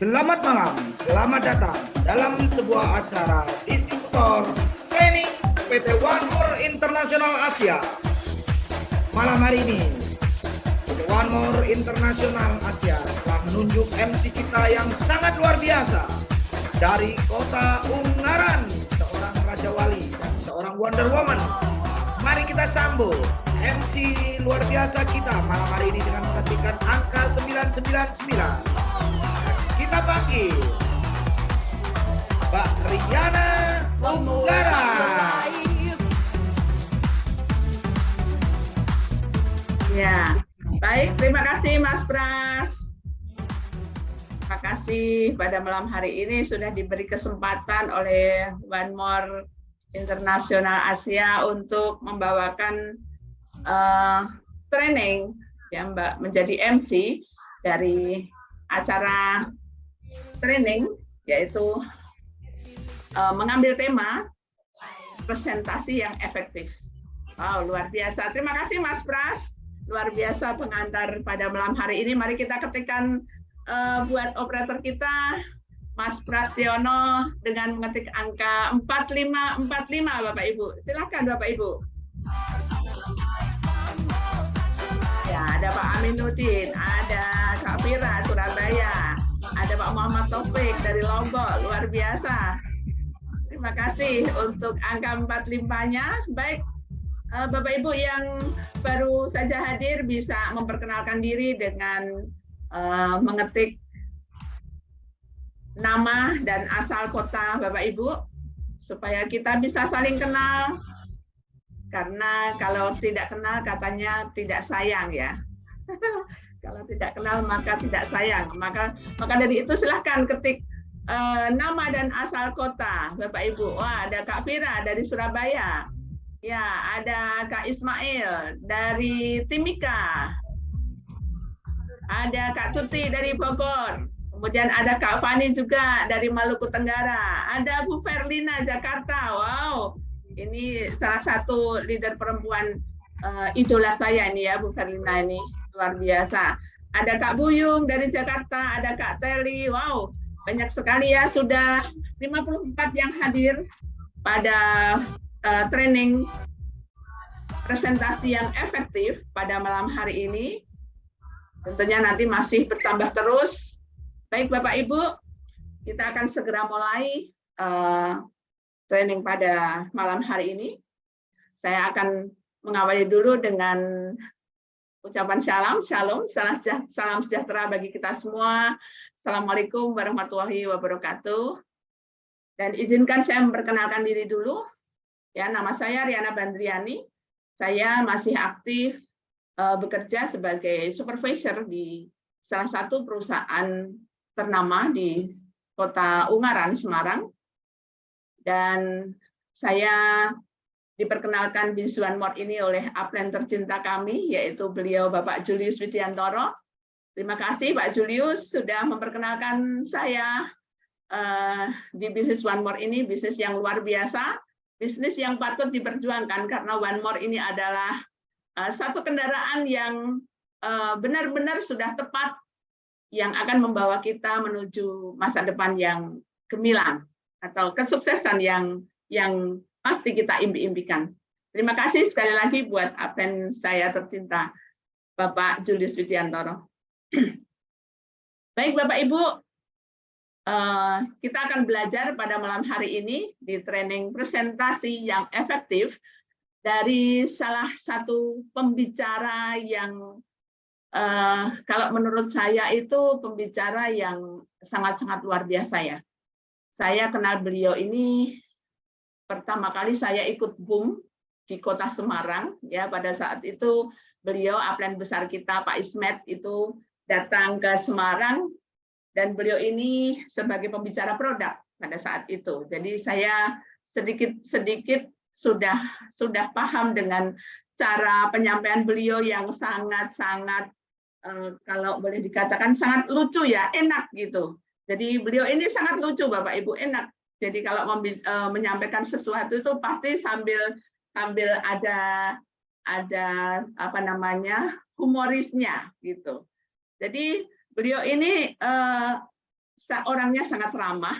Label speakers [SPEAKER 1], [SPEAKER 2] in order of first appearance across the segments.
[SPEAKER 1] Selamat malam, selamat datang dalam sebuah acara distributor training PT One More International Asia. Malam hari ini, PT One More International Asia telah menunjuk MC kita yang sangat luar biasa dari kota Ungaran, seorang Raja Wali dan seorang Wonder Woman. Mari kita sambut MC luar biasa kita malam hari ini dengan mengetikkan angka 999. Kita panggil Mbak Riana Unggara.
[SPEAKER 2] Ya, baik. Terima kasih Mas Pras. Terima kasih pada malam hari ini sudah diberi kesempatan oleh One More International Asia untuk membawakan training ya Mbak, menjadi MC dari acara training, yaitu mengambil tema presentasi yang efektif. Wow, luar biasa. Terima kasih Mas Pras, luar biasa pengantar pada malam hari ini. Mari kita ketikkan buat operator kita, Mas Prastiono, dengan mengetik angka 4545, Bapak Ibu. Silakan Bapak Ibu. Ya, ada Pak Aminuddin, ada Kak Fira, Surabaya, ada Pak Muhammad Taufik dari Lombok, luar biasa. Terima kasih untuk angka 45-nya. Baik, Bapak Ibu yang baru saja hadir bisa memperkenalkan diri dengan mengetik nama dan asal kota Bapak Ibu, supaya kita bisa saling kenal. Karena kalau tidak kenal katanya tidak sayang ya. Kalau tidak kenal maka tidak sayang. Maka dari itu silahkan ketik nama dan asal kota Bapak Ibu. Wah, ada Kak Fira dari Surabaya. Ya, ada Kak Ismail dari Timika. Ada Kak Tuti dari Bogor. Kemudian ada Kak Fani juga dari Maluku Tenggara. Ada Bu Ferlina Jakarta. Wow. Ini salah satu leader perempuan idola saya ini ya, Bu Ferlina ini, luar biasa. Ada Kak Buyung dari Jakarta, ada Kak Teli, wow, banyak sekali ya, sudah 54 yang hadir pada training presentasi yang efektif pada malam hari ini. Tentunya nanti masih bertambah terus. Baik Bapak Ibu, kita akan segera mulai training pada malam hari ini. Saya akan mengawali dulu dengan ucapan shalom, salam sejahtera bagi kita semua. Assalamualaikum warahmatullahi wabarakatuh. Dan izinkan saya memperkenalkan diri dulu. Ya, nama saya Riana Bandriani. Saya masih aktif bekerja sebagai supervisor di salah satu perusahaan ternama di Kota Ungaran, Semarang. Dan saya diperkenalkan Bisnis One More ini oleh upline tercinta kami, yaitu beliau Bapak Julius Widiantoro. Terima kasih Pak Julius sudah memperkenalkan saya di Bisnis One More ini, bisnis yang luar biasa, bisnis yang patut diperjuangkan karena One More ini adalah satu kendaraan yang benar-benar sudah tepat yang akan membawa kita menuju masa depan yang gemilang atau kesuksesan yang pasti kita impi-impikan. Terima kasih sekali lagi buat upline saya tercinta, Bapak Julius Widiantoro. Baik Bapak Ibu, kita akan belajar pada malam hari ini di training presentasi yang efektif dari salah satu pembicara yang kalau menurut saya itu pembicara yang sangat-sangat luar biasa ya. Saya kenal beliau ini pertama kali saya ikut BUM di Kota Semarang ya, pada saat itu beliau upline besar kita Pak Ismet itu datang ke Semarang dan beliau ini sebagai pembicara produk pada saat itu. Jadi saya sedikit sudah paham dengan cara penyampaian beliau yang sangat-sangat kalau boleh dikatakan sangat lucu ya, enak gitu. Jadi beliau ini sangat lucu Bapak Ibu, enak. Jadi kalau menyampaikan sesuatu itu pasti sambil ada apa namanya humorisnya gitu. Jadi beliau ini orangnya sangat ramah,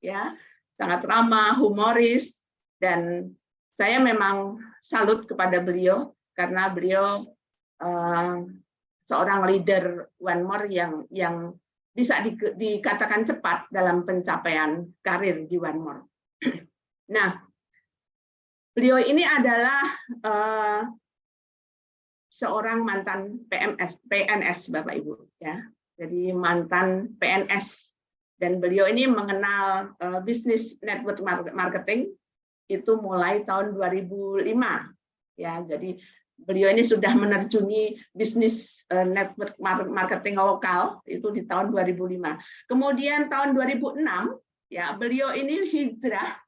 [SPEAKER 2] ya, sangat ramah, humoris, dan saya memang salut kepada beliau karena beliau seorang leader One More yang bisa dikatakan cepat dalam pencapaian karir di One More. Nah, beliau ini adalah seorang mantan PNS, Bapak Ibu, ya. Jadi mantan PNS, dan beliau ini mengenal bisnis network marketing itu mulai tahun 2005, ya. Jadi beliau ini sudah menerjuni bisnis network marketing lokal itu di tahun 2005. Kemudian tahun 2006, ya, beliau ini hijrah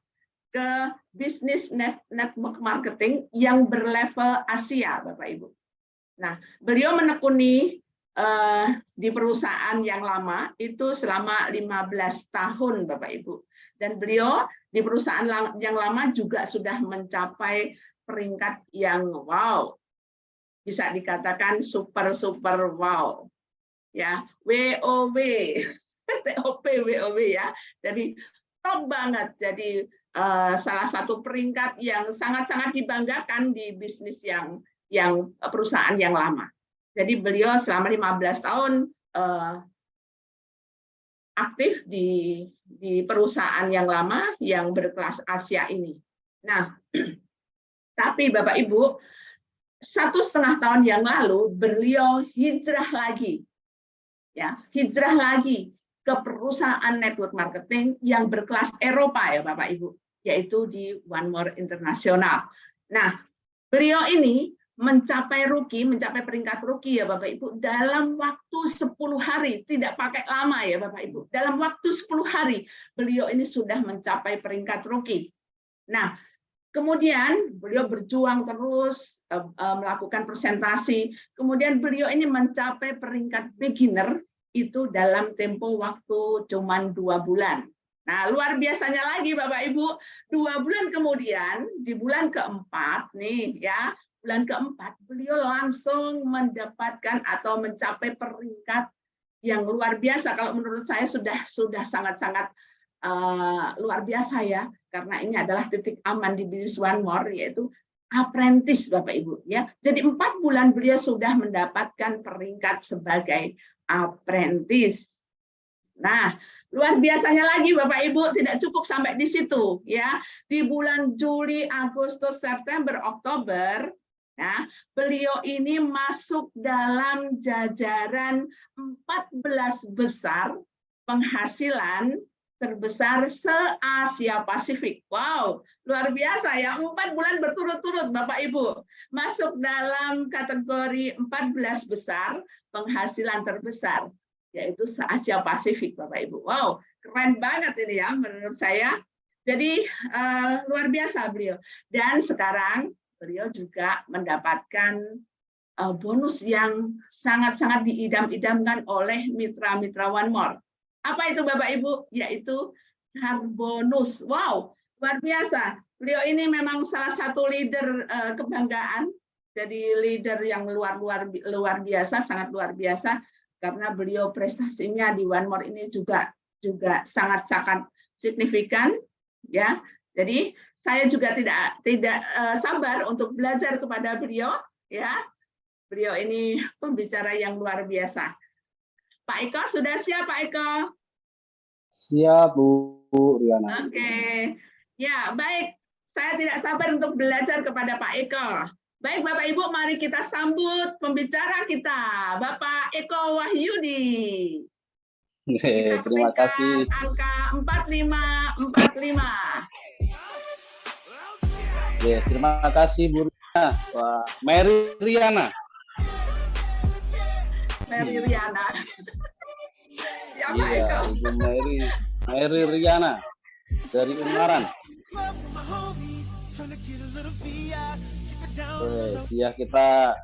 [SPEAKER 2] ke bisnis network marketing yang berlevel Asia, Bapak Ibu. Nah, beliau menekuni di perusahaan yang lama itu selama 15 tahun, Bapak Ibu. Dan beliau di perusahaan yang lama juga sudah mencapai peringkat yang wow, bisa dikatakan super wow, ya, WOW, TOP WOW, ya. Jadi top banget. Jadi salah satu peringkat yang sangat-sangat dibanggakan di bisnis yang perusahaan yang lama. Jadi beliau selama 15 tahun aktif di perusahaan yang lama yang berkelas Asia ini. Nah, tapi Bapak Ibu, 1,5 tahun yang lalu beliau hijrah lagi, ya, hijrah lagi ke perusahaan network marketing yang berkelas Eropa, ya Bapak Ibu, yaitu di One More International. Nah, beliau ini mencapai peringkat rookie, ya Bapak Ibu, dalam waktu 10 hari, tidak pakai lama, ya Bapak Ibu. Dalam waktu 10 hari beliau ini sudah mencapai peringkat rookie. Nah, kemudian beliau berjuang terus melakukan presentasi. Kemudian beliau ini mencapai peringkat beginner itu dalam tempo waktu cuma 2 bulan. Nah, luar biasanya lagi Bapak Ibu, 2 bulan kemudian di bulan keempat nih, ya, bulan keempat beliau langsung mendapatkan atau mencapai peringkat yang luar biasa. Kalau menurut saya sudah sangat-sangat luar biasa, ya, karena ini adalah titik aman di bisnis One More, yaitu apprentice, Bapak Ibu, ya. Jadi 4 bulan beliau sudah mendapatkan peringkat sebagai apprentice. Nah, luar biasanya lagi Bapak Ibu, tidak cukup sampai di situ, ya. Di bulan Juli, Agustus, September, Oktober, ya, beliau ini masuk dalam jajaran 14 besar penghasilan terbesar se-Asia Pasifik. Wow, luar biasa, ya. 4 bulan berturut-turut Bapak Ibu masuk dalam kategori 14 besar penghasilan terbesar, yaitu se-Asia Pasifik, Bapak Ibu. Wow, keren banget ini, ya, menurut saya. Jadi luar biasa beliau. Dan sekarang beliau juga mendapatkan bonus yang sangat-sangat diidam-idamkan oleh mitra-mitra One More. Apa itu Bapak Ibu? Yaitu bonus. Wow, luar biasa. Beliau ini memang salah satu leader kebanggaan. Jadi leader yang luar biasa, sangat luar biasa, karena beliau prestasinya di One More ini juga sangat-sangat signifikan, ya. Jadi saya juga tidak sabar untuk belajar kepada beliau, ya. Beliau ini pembicara yang luar biasa. Pak Eko, sudah siap Pak Eko?
[SPEAKER 3] Siap Bu Riana.
[SPEAKER 2] Oke. Ya, baik. Saya tidak sabar untuk belajar kepada Pak Eko. Baik Bapak Ibu, mari kita sambut pembicara kita, Bapak Eko Wahyudi.
[SPEAKER 3] Terima kasih.
[SPEAKER 2] Angka 4545.
[SPEAKER 3] Ya, terima kasih Bu Riana. Wah, Mary Riana.
[SPEAKER 2] Mary Riana. Ya, Pak
[SPEAKER 3] Iya,
[SPEAKER 2] Eko.
[SPEAKER 3] Ibu Mary Riana dari Ungaran. Ya, kita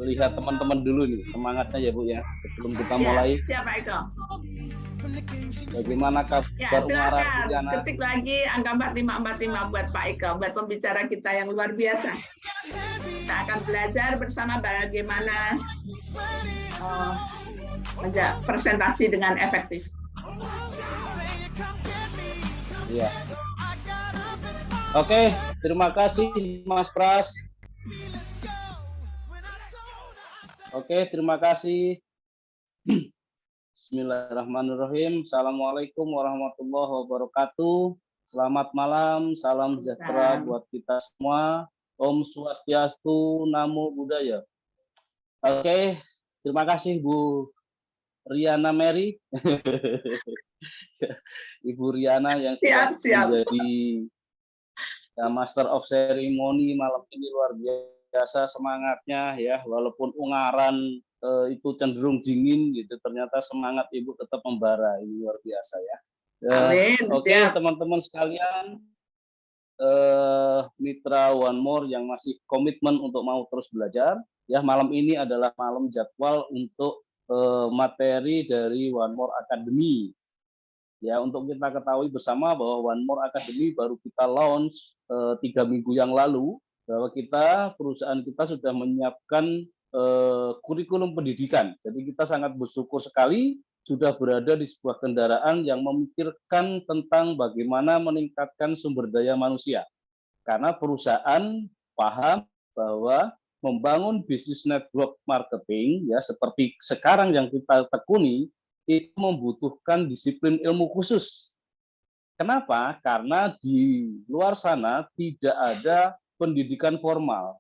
[SPEAKER 3] lihat teman-teman dulu nih semangatnya, ya Bu, ya, sebelum kita mulai.
[SPEAKER 2] Siapa Eko?
[SPEAKER 3] Bagaimana kabar
[SPEAKER 2] Ya,
[SPEAKER 3] Ungaran,
[SPEAKER 2] silakan
[SPEAKER 3] Riana?
[SPEAKER 2] ketik lagi angka 4545 buat Pak Eko, buat pembicara kita yang luar biasa. Kita akan belajar bersama bagaimana presentasi dengan efektif.
[SPEAKER 3] Iya. Oke, terima kasih Mas Pras. Oke, terima kasih. Bismillahirrahmanirrahim. Assalamualaikum warahmatullahi wabarakatuh. Selamat malam, salam sejahtera buat kita semua. Om Swastiastu, Namo Buddhaya. Oke, terima kasih Bu Riana Mary. Ibu Riana yang sudah menjadi Master of Ceremony malam ini, luar biasa semangatnya ya, walaupun ungaran itu cenderung dingin gitu, ternyata semangat Ibu tetap membara, ini luar biasa ya. Oke, teman-teman sekalian, mitra One More yang masih komitmen untuk mau terus belajar, ya malam ini adalah malam jadwal untuk materi dari One More Academy. Ya, untuk kita ketahui bersama bahwa One More Academy baru kita launch 3 minggu yang lalu, bahwa perusahaan kita sudah menyiapkan kurikulum pendidikan. Jadi kita sangat bersyukur sekali sudah berada di sebuah kendaraan yang memikirkan tentang bagaimana meningkatkan sumber daya manusia. Karena perusahaan paham bahwa membangun bisnis network marketing ya seperti sekarang yang kita tekuni itu membutuhkan disiplin ilmu khusus. Kenapa? Karena di luar sana tidak ada pendidikan formal.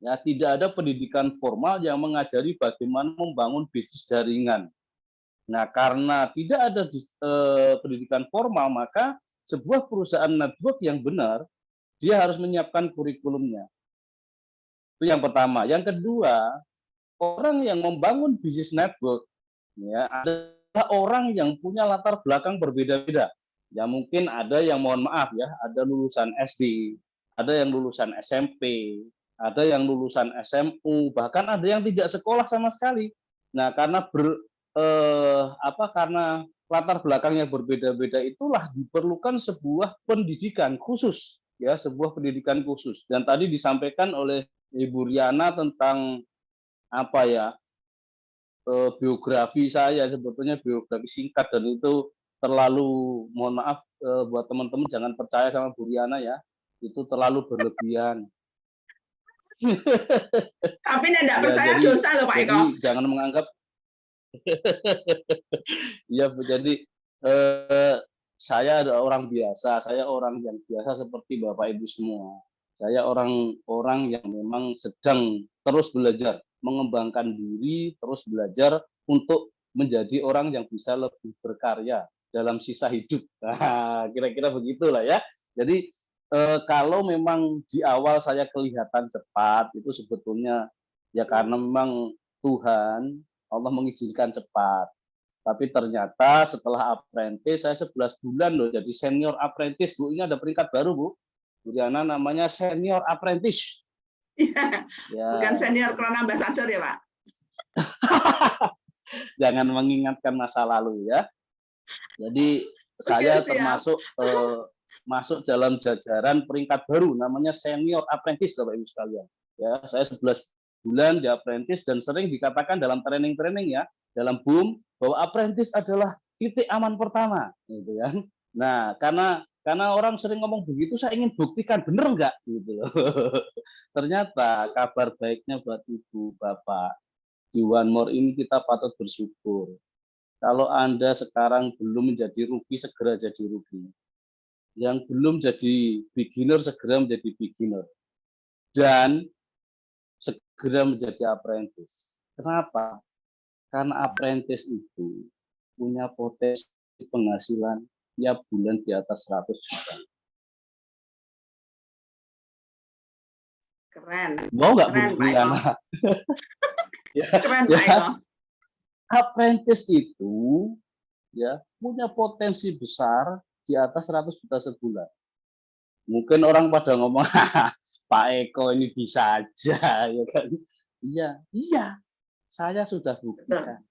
[SPEAKER 3] Ya, tidak ada pendidikan formal yang mengajari bagaimana membangun bisnis jaringan. Nah, karena tidak ada pendidikan formal, maka sebuah perusahaan network yang benar, dia harus menyiapkan kurikulumnya. Itu yang pertama. Yang kedua, orang yang membangun bisnis network ya adalah orang yang punya latar belakang berbeda-beda. Ya mungkin ada yang mohon maaf ya, ada lulusan SD, ada yang lulusan SMP, ada yang lulusan SMU, bahkan ada yang tidak sekolah sama sekali. Nah, karena karena latar belakangnya berbeda-beda itulah diperlukan sebuah pendidikan khusus, ya, sebuah pendidikan khusus. Dan tadi disampaikan oleh Ibu Riana tentang biografi saya, sebetulnya biografi singkat, dan itu terlalu, mohon maaf buat teman-teman jangan percaya sama Bu Riana ya, itu terlalu berlebihan.
[SPEAKER 2] Tapi tidak percaya
[SPEAKER 3] jadi,
[SPEAKER 2] dosa loh Pak Eko.
[SPEAKER 3] Jadi jangan menganggap ya, jadi saya adalah orang biasa, saya orang yang biasa seperti Bapak Ibu semua. Saya orang yang memang sedang terus belajar, mengembangkan diri, terus belajar untuk menjadi orang yang bisa lebih berkarya dalam sisa hidup. Nah, kira-kira begitulah ya. Jadi kalau memang di awal saya kelihatan cepat, itu sebetulnya ya karena memang Tuhan, Allah mengizinkan cepat. Tapi ternyata setelah apprentice, saya 11 bulan loh jadi senior apprentice, Bu. Ini ada peringkat baru, Bu. Bu Riana namanya senior apprentice.
[SPEAKER 2] Ya. Bukan senior crown ambassador ya, Pak?
[SPEAKER 3] Jangan mengingatkan masa lalu ya. Jadi saya termasuk masuk dalam jajaran peringkat baru namanya senior apprentice, Bapak Ibu sekalian. Ya, saya 11 bulan di apprentice dan sering dikatakan dalam training-training ya, dalam BUM bahwa apprentice adalah titik aman pertama, gitu kan. Nah, karena orang sering ngomong begitu, saya ingin buktikan bener nggak, gitu loh. Ternyata kabar baiknya buat Ibu, Bapak, di One More ini kita patut bersyukur. Kalau Anda sekarang belum menjadi rugi, segera jadi rugi. Yang belum jadi beginner, segera menjadi beginner. Dan segera menjadi apprentice. Kenapa? Karena apprentice itu punya potensi penghasilan tiap bulan di atas 100 juta.
[SPEAKER 2] Keren.
[SPEAKER 3] Mau nggak
[SPEAKER 2] Bu
[SPEAKER 3] Riana?
[SPEAKER 2] Keren, Pak Eko.
[SPEAKER 3] Apprentice itu ya punya potensi besar di atas 100 juta sebulan. Mungkin orang pada ngomong, Pak Eko ini bisa aja, ya kan? Iya, saya sudah buktikan.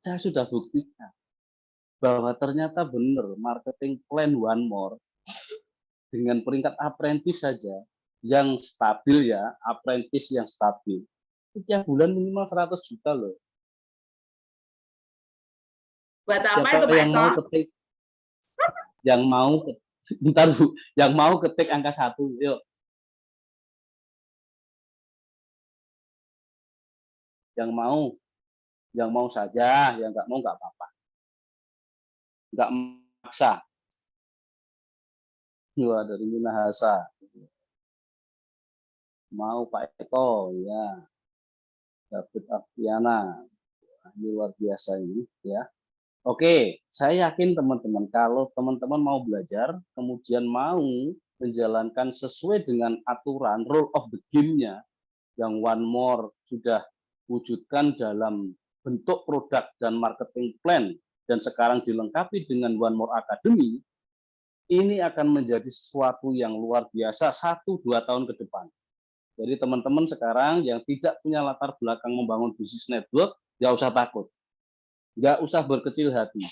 [SPEAKER 3] Saya sudah buktikan bahwa ternyata benar marketing plan One More dengan peringkat apprentice saja yang stabil ya, apprentice yang stabil. Setiap bulan minimal 100 juta loh.
[SPEAKER 2] Buat apa
[SPEAKER 3] Siapa
[SPEAKER 2] itu Pak
[SPEAKER 3] yang
[SPEAKER 2] Eko?
[SPEAKER 3] mau ketik, yang mau bentar Bu, yang mau ketik angka 1, yuk. Yang mau saja, yang nggak mau nggak apa-apa, nggak maksa. Wah, dari Minahasa. Mau Pak Eko, ya. David Afiana, ini luar biasa ini, ya. Oke, saya yakin teman-teman, kalau teman-teman mau belajar, kemudian mau menjalankan sesuai dengan aturan rule of the game-nya, yang One More sudah wujudkan dalam bentuk produk dan marketing plan, dan sekarang dilengkapi dengan One More Academy, ini akan menjadi sesuatu yang luar biasa 1-2 tahun ke depan. Jadi teman-teman sekarang yang tidak punya latar belakang membangun bisnis network, nggak usah takut, nggak usah berkecil hati,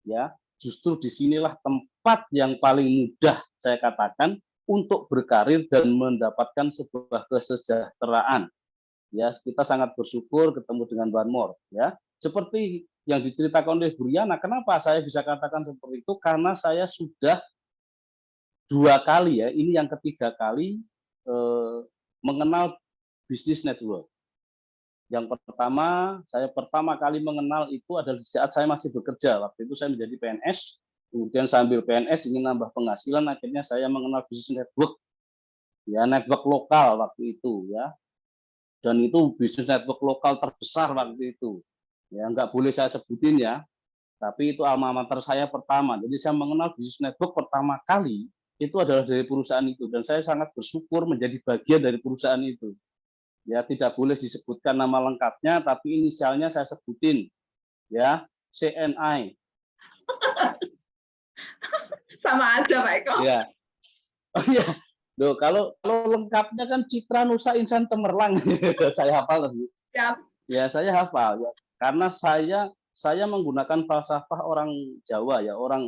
[SPEAKER 3] ya. Justru disinilah tempat yang paling mudah saya katakan untuk berkarir dan mendapatkan sebuah kesejahteraan. Ya, kita sangat bersyukur ketemu dengan One More, ya. Seperti yang diceritakan oleh Bu Riana, kenapa saya bisa katakan seperti itu? Karena saya sudah 2 kali, ya, ini yang ketiga kali mengenal bisnis network. Yang pertama, saya pertama kali mengenal itu adalah di saat saya masih bekerja. Waktu itu saya menjadi PNS, kemudian sambil PNS ingin nambah penghasilan, akhirnya saya mengenal bisnis network, ya, network lokal waktu itu, ya. Dan itu bisnis network lokal terbesar waktu itu. Ya, nggak boleh saya sebutin, ya, tapi itu alma mater saya pertama. Jadi saya mengenal bisnis network pertama kali itu adalah dari perusahaan itu, dan saya sangat bersyukur menjadi bagian dari perusahaan itu. Ya, tidak boleh disebutkan nama lengkapnya, tapi inisialnya saya sebutin, ya, CNI.
[SPEAKER 2] Sama aja Pak Eko.
[SPEAKER 3] Ya, oh iya, loh, kalau lengkapnya kan Citra Nusa Insan Cemerlang, saya hafal,
[SPEAKER 2] Siap.
[SPEAKER 3] ya, saya hafal, ya, karena saya menggunakan falsafah orang Jawa, ya, orang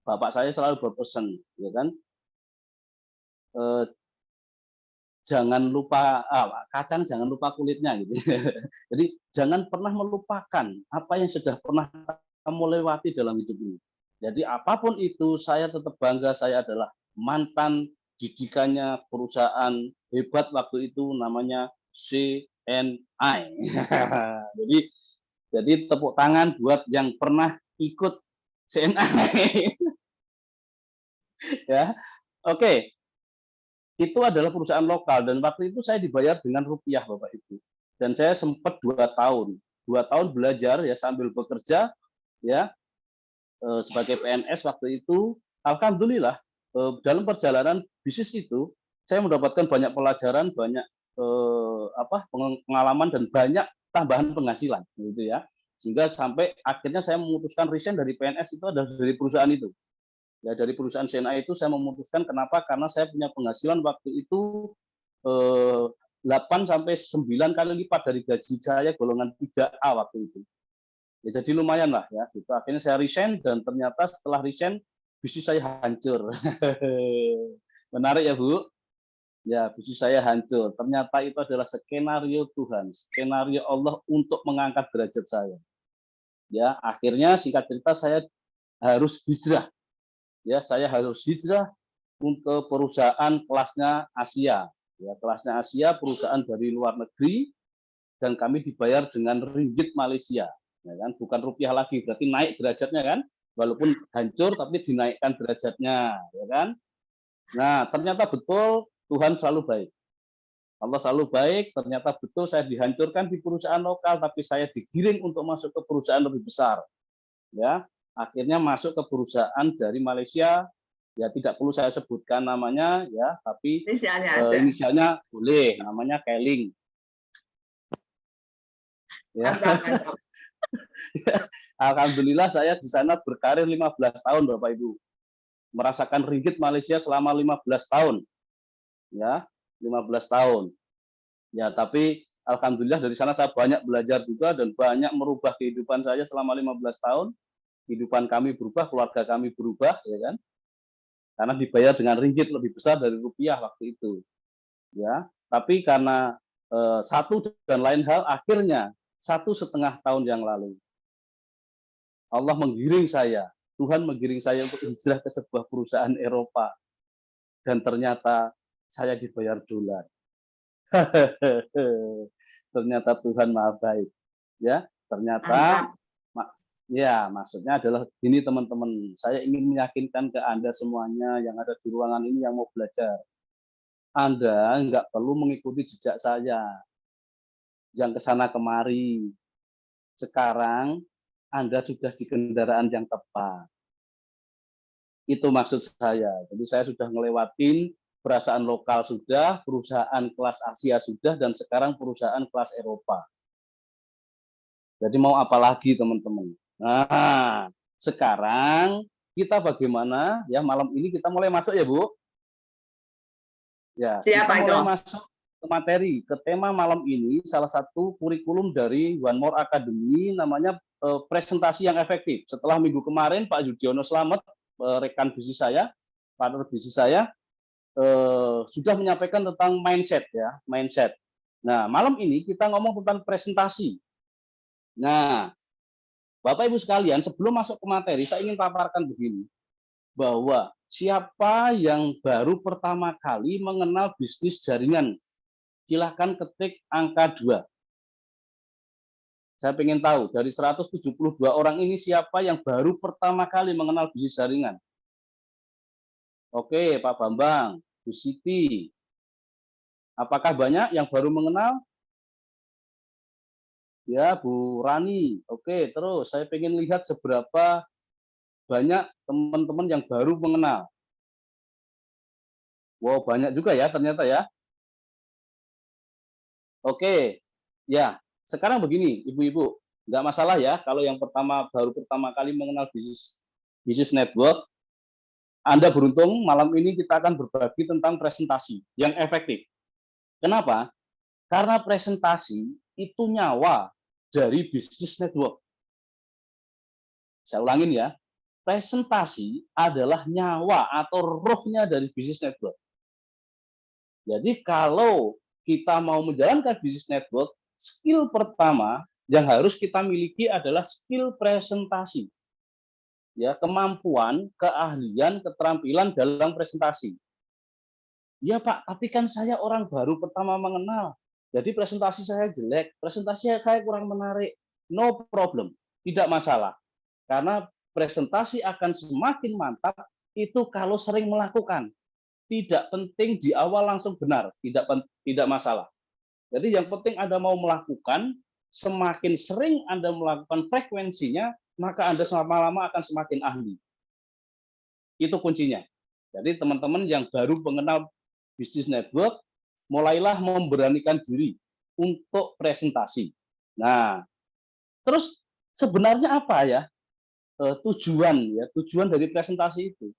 [SPEAKER 3] bapak saya selalu berpesan, ya kan, jangan lupa kacang, jangan lupa kulitnya, gitu. Jadi jangan pernah melupakan apa yang sudah pernah kamu lewati dalam hidup ini. Jadi apapun itu, saya tetap bangga saya adalah mantan didikannya perusahaan hebat waktu itu namanya CNI. jadi tepuk tangan buat yang pernah ikut CNI. Ya, oke. Itu adalah perusahaan lokal, dan waktu itu saya dibayar dengan rupiah, Bapak Ibu. Dan saya sempat 2 tahun belajar, ya, sambil bekerja, ya, sebagai PNS waktu itu. Alhamdulillah dalam perjalanan bisnis itu saya mendapatkan banyak pelajaran, banyak pengalaman, dan banyak tambahan penghasilan, gitu ya. Sehingga sampai akhirnya saya memutuskan resign dari PNS itu adalah dari perusahaan itu. Ya, dari perusahaan CNA itu saya memutuskan, kenapa? Karena saya punya penghasilan waktu itu 8 sampai 9 kali lipat dari gaji saya golongan 3A waktu itu. Ya, jadi lumayan lah, ya. Gitu. Akhirnya saya resign, dan ternyata setelah resign bisnis saya hancur. Menarik ya, Bu? Ya, bisnis saya hancur. Ternyata itu adalah skenario Tuhan, skenario Allah untuk mengangkat derajat saya. Ya, akhirnya singkat cerita saya harus hijrah. Ya, saya harus hijrah untuk perusahaan kelasnya Asia. Ya, kelasnya Asia, perusahaan dari luar negeri, dan kami dibayar dengan ringgit Malaysia, ya kan, bukan rupiah lagi, berarti naik derajatnya kan, walaupun hancur tapi dinaikkan derajatnya, ya kan. Nah, ternyata betul Tuhan selalu baik. Allah selalu baik, ternyata betul saya dihancurkan di perusahaan lokal, tapi saya digiring untuk masuk ke perusahaan lebih besar. Ya, akhirnya masuk ke perusahaan dari Malaysia, ya, tidak perlu saya sebutkan namanya, ya, tapi inisialnya boleh, namanya Keling. Ya. Alhamdulillah saya di sana berkarir 15 tahun, Bapak Ibu. Merasakan ringgit Malaysia selama 15 tahun. Ya, 15 tahun. Ya, tapi alhamdulillah dari sana saya banyak belajar juga, dan banyak merubah kehidupan saya selama 15 tahun. Kehidupan kami berubah, keluarga kami berubah, ya kan? Karena dibayar dengan ringgit lebih besar dari rupiah waktu itu. Ya, tapi karena satu dan lain hal, akhirnya 1,5 tahun yang lalu Allah menggiring saya, Tuhan menggiring saya untuk hijrah ke sebuah perusahaan Eropa, dan ternyata saya dibayar dolar. Ternyata Tuhan maha baik, ya. Ternyata, ya, maksudnya adalah gini teman-teman, saya ingin meyakinkan ke Anda semuanya yang ada di ruangan ini yang mau belajar. Anda nggak perlu mengikuti jejak saya yang kesana kemari. Sekarang Anda sudah di kendaraan yang tepat. Itu maksud saya. Jadi saya sudah ngelewatin perasaan lokal sudah, perusahaan kelas Asia sudah, dan sekarang perusahaan kelas Eropa. Jadi mau apa lagi teman-teman? Nah, sekarang kita bagaimana? Ya, malam ini kita mulai masuk ya, Bu. Ya, kita mulai masuk ke materi, ke tema malam ini. Salah satu kurikulum dari One More Academy namanya presentasi yang efektif. Setelah minggu kemarin Pak Yudiono Slamet, rekan bisnis saya, partner bisnis saya, sudah menyampaikan tentang mindset, ya, mindset. Nah, malam ini kita ngomong tentang presentasi. Nah, Bapak Ibu sekalian, sebelum masuk ke materi, saya ingin paparkan begini, bahwa siapa yang baru pertama kali mengenal bisnis jaringan, silahkan ketik angka 2. Saya ingin tahu, dari 172 orang ini siapa yang baru pertama kali mengenal bisnis jaringan? Oke, Pak Bambang, Bu Siti. Apakah banyak yang baru mengenal? Ya, Bu Rani. Oke, terus saya ingin lihat seberapa banyak teman-teman yang baru mengenal. Wow, banyak juga ya ternyata ya. Oke, ya. Sekarang begini, Ibu-ibu, nggak masalah ya kalau yang baru pertama kali mengenal bisnis network. Anda beruntung, malam ini kita akan berbagi tentang presentasi yang efektif. Kenapa? Karena presentasi itu nyawa dari bisnis network. Saya ulangin ya, presentasi adalah nyawa atau rohnya dari bisnis network. Jadi kalau kita mau menjalankan bisnis network, skill pertama yang harus kita miliki adalah skill presentasi. Ya, kemampuan, keahlian, keterampilan dalam presentasi. Ya Pak, tapi kan saya orang baru pertama mengenal. Jadi presentasi saya jelek, presentasi saya kurang menarik. No problem, tidak masalah. Karena presentasi akan semakin mantap itu kalau sering melakukan. Tidak penting di awal langsung benar, tidak masalah. Jadi yang penting Anda mau melakukan, semakin sering Anda melakukan frekuensinya, maka Anda lama-lama akan semakin ahli. Itu kuncinya. Jadi teman-teman yang baru mengenal bisnis network, mulailah memberanikan diri untuk presentasi. Nah, terus sebenarnya apa ya tujuan dari presentasi itu?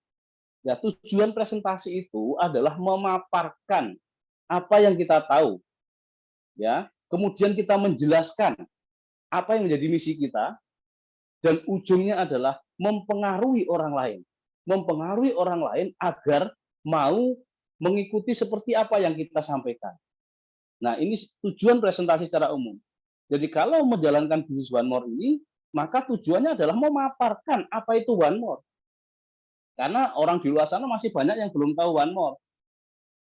[SPEAKER 3] Ya, tujuan presentasi itu adalah memaparkan apa yang kita tahu. Ya, kemudian kita menjelaskan apa yang menjadi misi kita, dan ujungnya adalah mempengaruhi orang lain agar mau mengikuti seperti apa yang kita sampaikan. Nah, ini tujuan presentasi secara umum. Jadi kalau menjalankan bisnis One More ini, maka tujuannya adalah memaparkan apa itu One More. Karena orang di luar sana masih banyak yang belum tahu One More.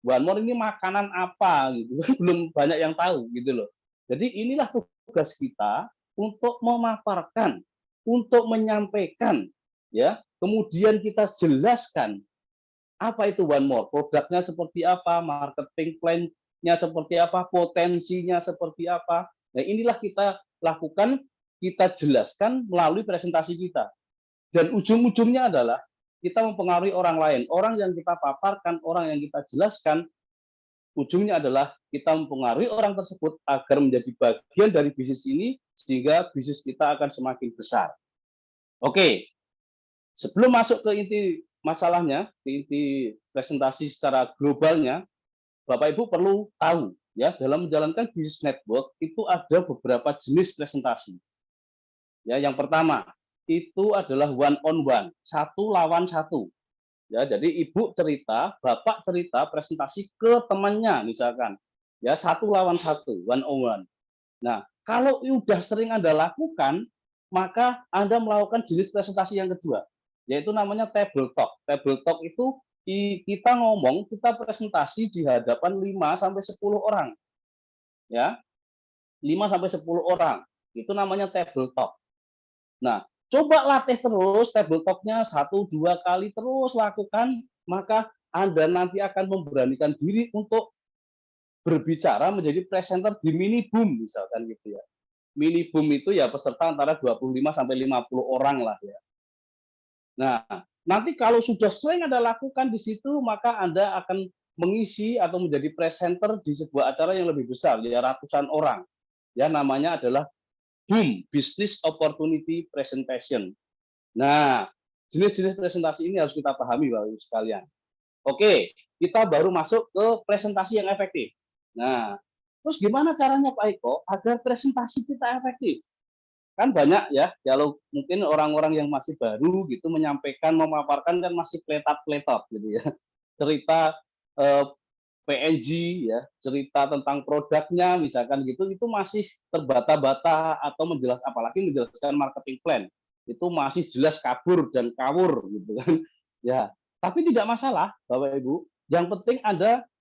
[SPEAKER 3] One More ini makanan apa gitu, belum banyak yang tahu gitu loh. Jadi inilah tugas kita untuk memaparkan, untuk menyampaikan, ya. Kemudian kita jelaskan apa itu One More, produknya seperti apa, marketing plan-nya seperti apa, potensinya seperti apa. Nah, inilah kita lakukan, kita jelaskan melalui presentasi kita. Dan ujung-ujungnya adalah kita mempengaruhi orang lain. Orang yang kita paparkan, orang yang kita jelaskan, ujungnya adalah kita mempengaruhi orang tersebut agar menjadi bagian dari bisnis ini, sehingga bisnis kita akan semakin besar. Oke, sebelum masuk ke inti masalahnya, ke inti presentasi secara globalnya, Bapak Ibu perlu tahu, ya, dalam menjalankan bisnis network itu ada beberapa jenis presentasi. Ya, yang pertama itu adalah one on one, satu lawan satu. Ya, jadi ibu cerita, bapak cerita, presentasi ke temannya misalkan. Ya, satu lawan satu, one on one. Nah, kalau sudah sering Anda lakukan, maka Anda melakukan jenis presentasi yang kedua, yaitu namanya table talk. Table talk itu kita ngomong, kita presentasi di hadapan 5 sampai 10 orang. Ya, 5 sampai 10 orang. Itu namanya table talk. Nah, coba latih terus table talk-nya 1-2 kali terus lakukan, maka Anda nanti akan memberanikan diri untuk berbicara menjadi presenter di mini boom misalkan gitu ya. Mini boom itu ya peserta antara 25 sampai 50 orang lah ya. Nah, nanti kalau sudah sering Anda lakukan di situ, maka Anda akan mengisi atau menjadi presenter di sebuah acara yang lebih besar, ya ratusan orang. Ya, namanya adalah BOOM, Business Opportunity Presentation. Nah, jenis-jenis presentasi ini harus kita pahami, Bapak Ibu sekalian. Oke, kita baru masuk ke presentasi yang efektif. Nah, terus gimana caranya Pak Eko agar presentasi kita efektif? Kan banyak ya, kalau mungkin orang-orang yang masih baru gitu menyampaikan, memaparkan kan masih kletat-kletot gitu ya. Cerita PNG ya, cerita tentang produknya misalkan gitu, itu masih terbata-bata atau apalagi menjelaskan marketing plan. Itu masih jelas kabur dan kawur gitu kan. Ya, tapi tidak masalah Bapak Ibu. Yang penting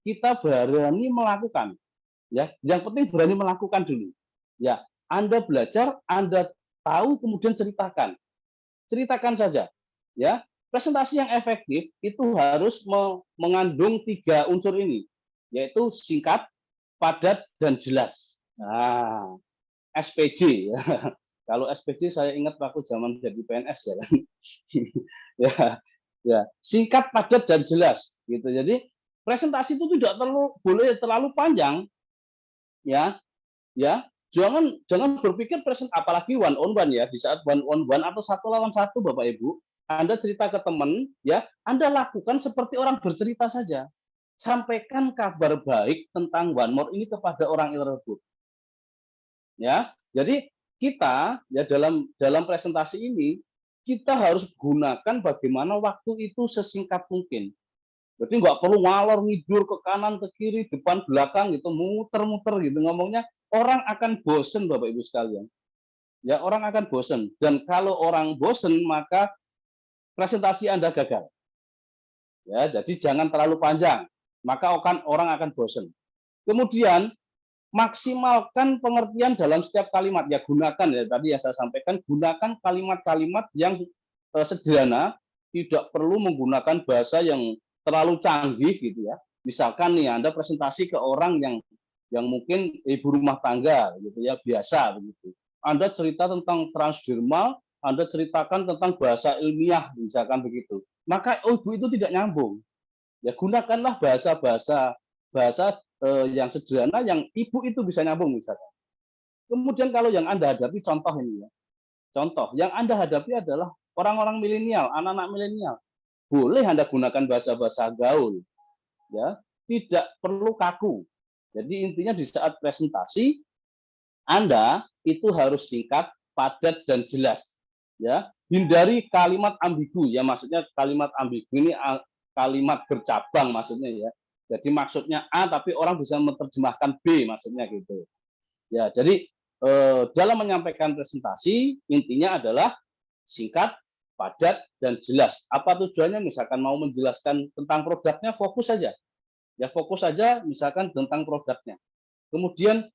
[SPEAKER 3] kita berani melakukan. Ya, yang penting berani melakukan dulu. Ya, Anda belajar, Anda tahu, kemudian ceritakan. Ceritakan saja. Ya, presentasi yang efektif itu harus mengandung 3 unsur ini, yaitu singkat, padat, dan jelas. Nah, SPJ. Ya. Kalau SPJ saya ingat waktu zaman jadi PNS ya kan. Ya, ya, singkat, padat, dan jelas. Gitu. Jadi presentasi itu tidak boleh terlalu panjang. Ya, ya, jangan berpikir apalagi one on one ya, di saat one on one atau 1 lawan 1 Bapak Ibu, Anda cerita ke teman ya, Anda lakukan seperti orang bercerita saja. Sampaikan kabar baik tentang One More ini kepada orang tersebut. Ya, jadi kita ya dalam presentasi ini kita harus gunakan bagaimana waktu itu sesingkat mungkin. Jadi nggak perlu ngalor ngidur ke kanan ke kiri depan belakang gitu, muter-muter gitu ngomongnya, orang akan bosen Bapak Ibu sekalian. Ya, orang akan bosen, dan kalau orang bosen maka presentasi Anda gagal. Ya, jadi jangan terlalu panjang, maka orang akan bosen. Kemudian maksimalkan pengertian dalam setiap kalimat. Ya, gunakan ya tadi yang saya sampaikan, gunakan kalimat-kalimat yang sederhana, tidak perlu menggunakan bahasa yang terlalu canggih gitu ya. Misalkan nih Anda presentasi ke orang yang mungkin ibu rumah tangga gitu ya, biasa begitu. Anda cerita tentang transdermal, Anda ceritakan tentang bahasa ilmiah misalkan begitu. Maka ibu itu tidak nyambung. Ya, gunakanlah bahasa yang sederhana yang ibu itu bisa nyambung misalkan. Kemudian kalau yang Anda hadapi, contoh ini ya. Contoh yang Anda hadapi adalah orang-orang milenial, anak-anak milenial. Boleh Anda gunakan bahasa-bahasa gaul, ya, tidak perlu kaku. Jadi intinya di saat presentasi Anda itu harus singkat, padat, dan jelas. Ya, hindari kalimat ambigu. Ya, maksudnya kalimat ambigu ini kalimat bercabang maksudnya ya. Jadi maksudnya A tapi orang bisa menerjemahkan B maksudnya gitu. Ya, jadi dalam menyampaikan presentasi intinya adalah singkat, padat, dan jelas. Apa tujuannya? Misalkan mau menjelaskan tentang produknya, fokus saja. Ya, fokus saja misalkan tentang produknya. Kemudian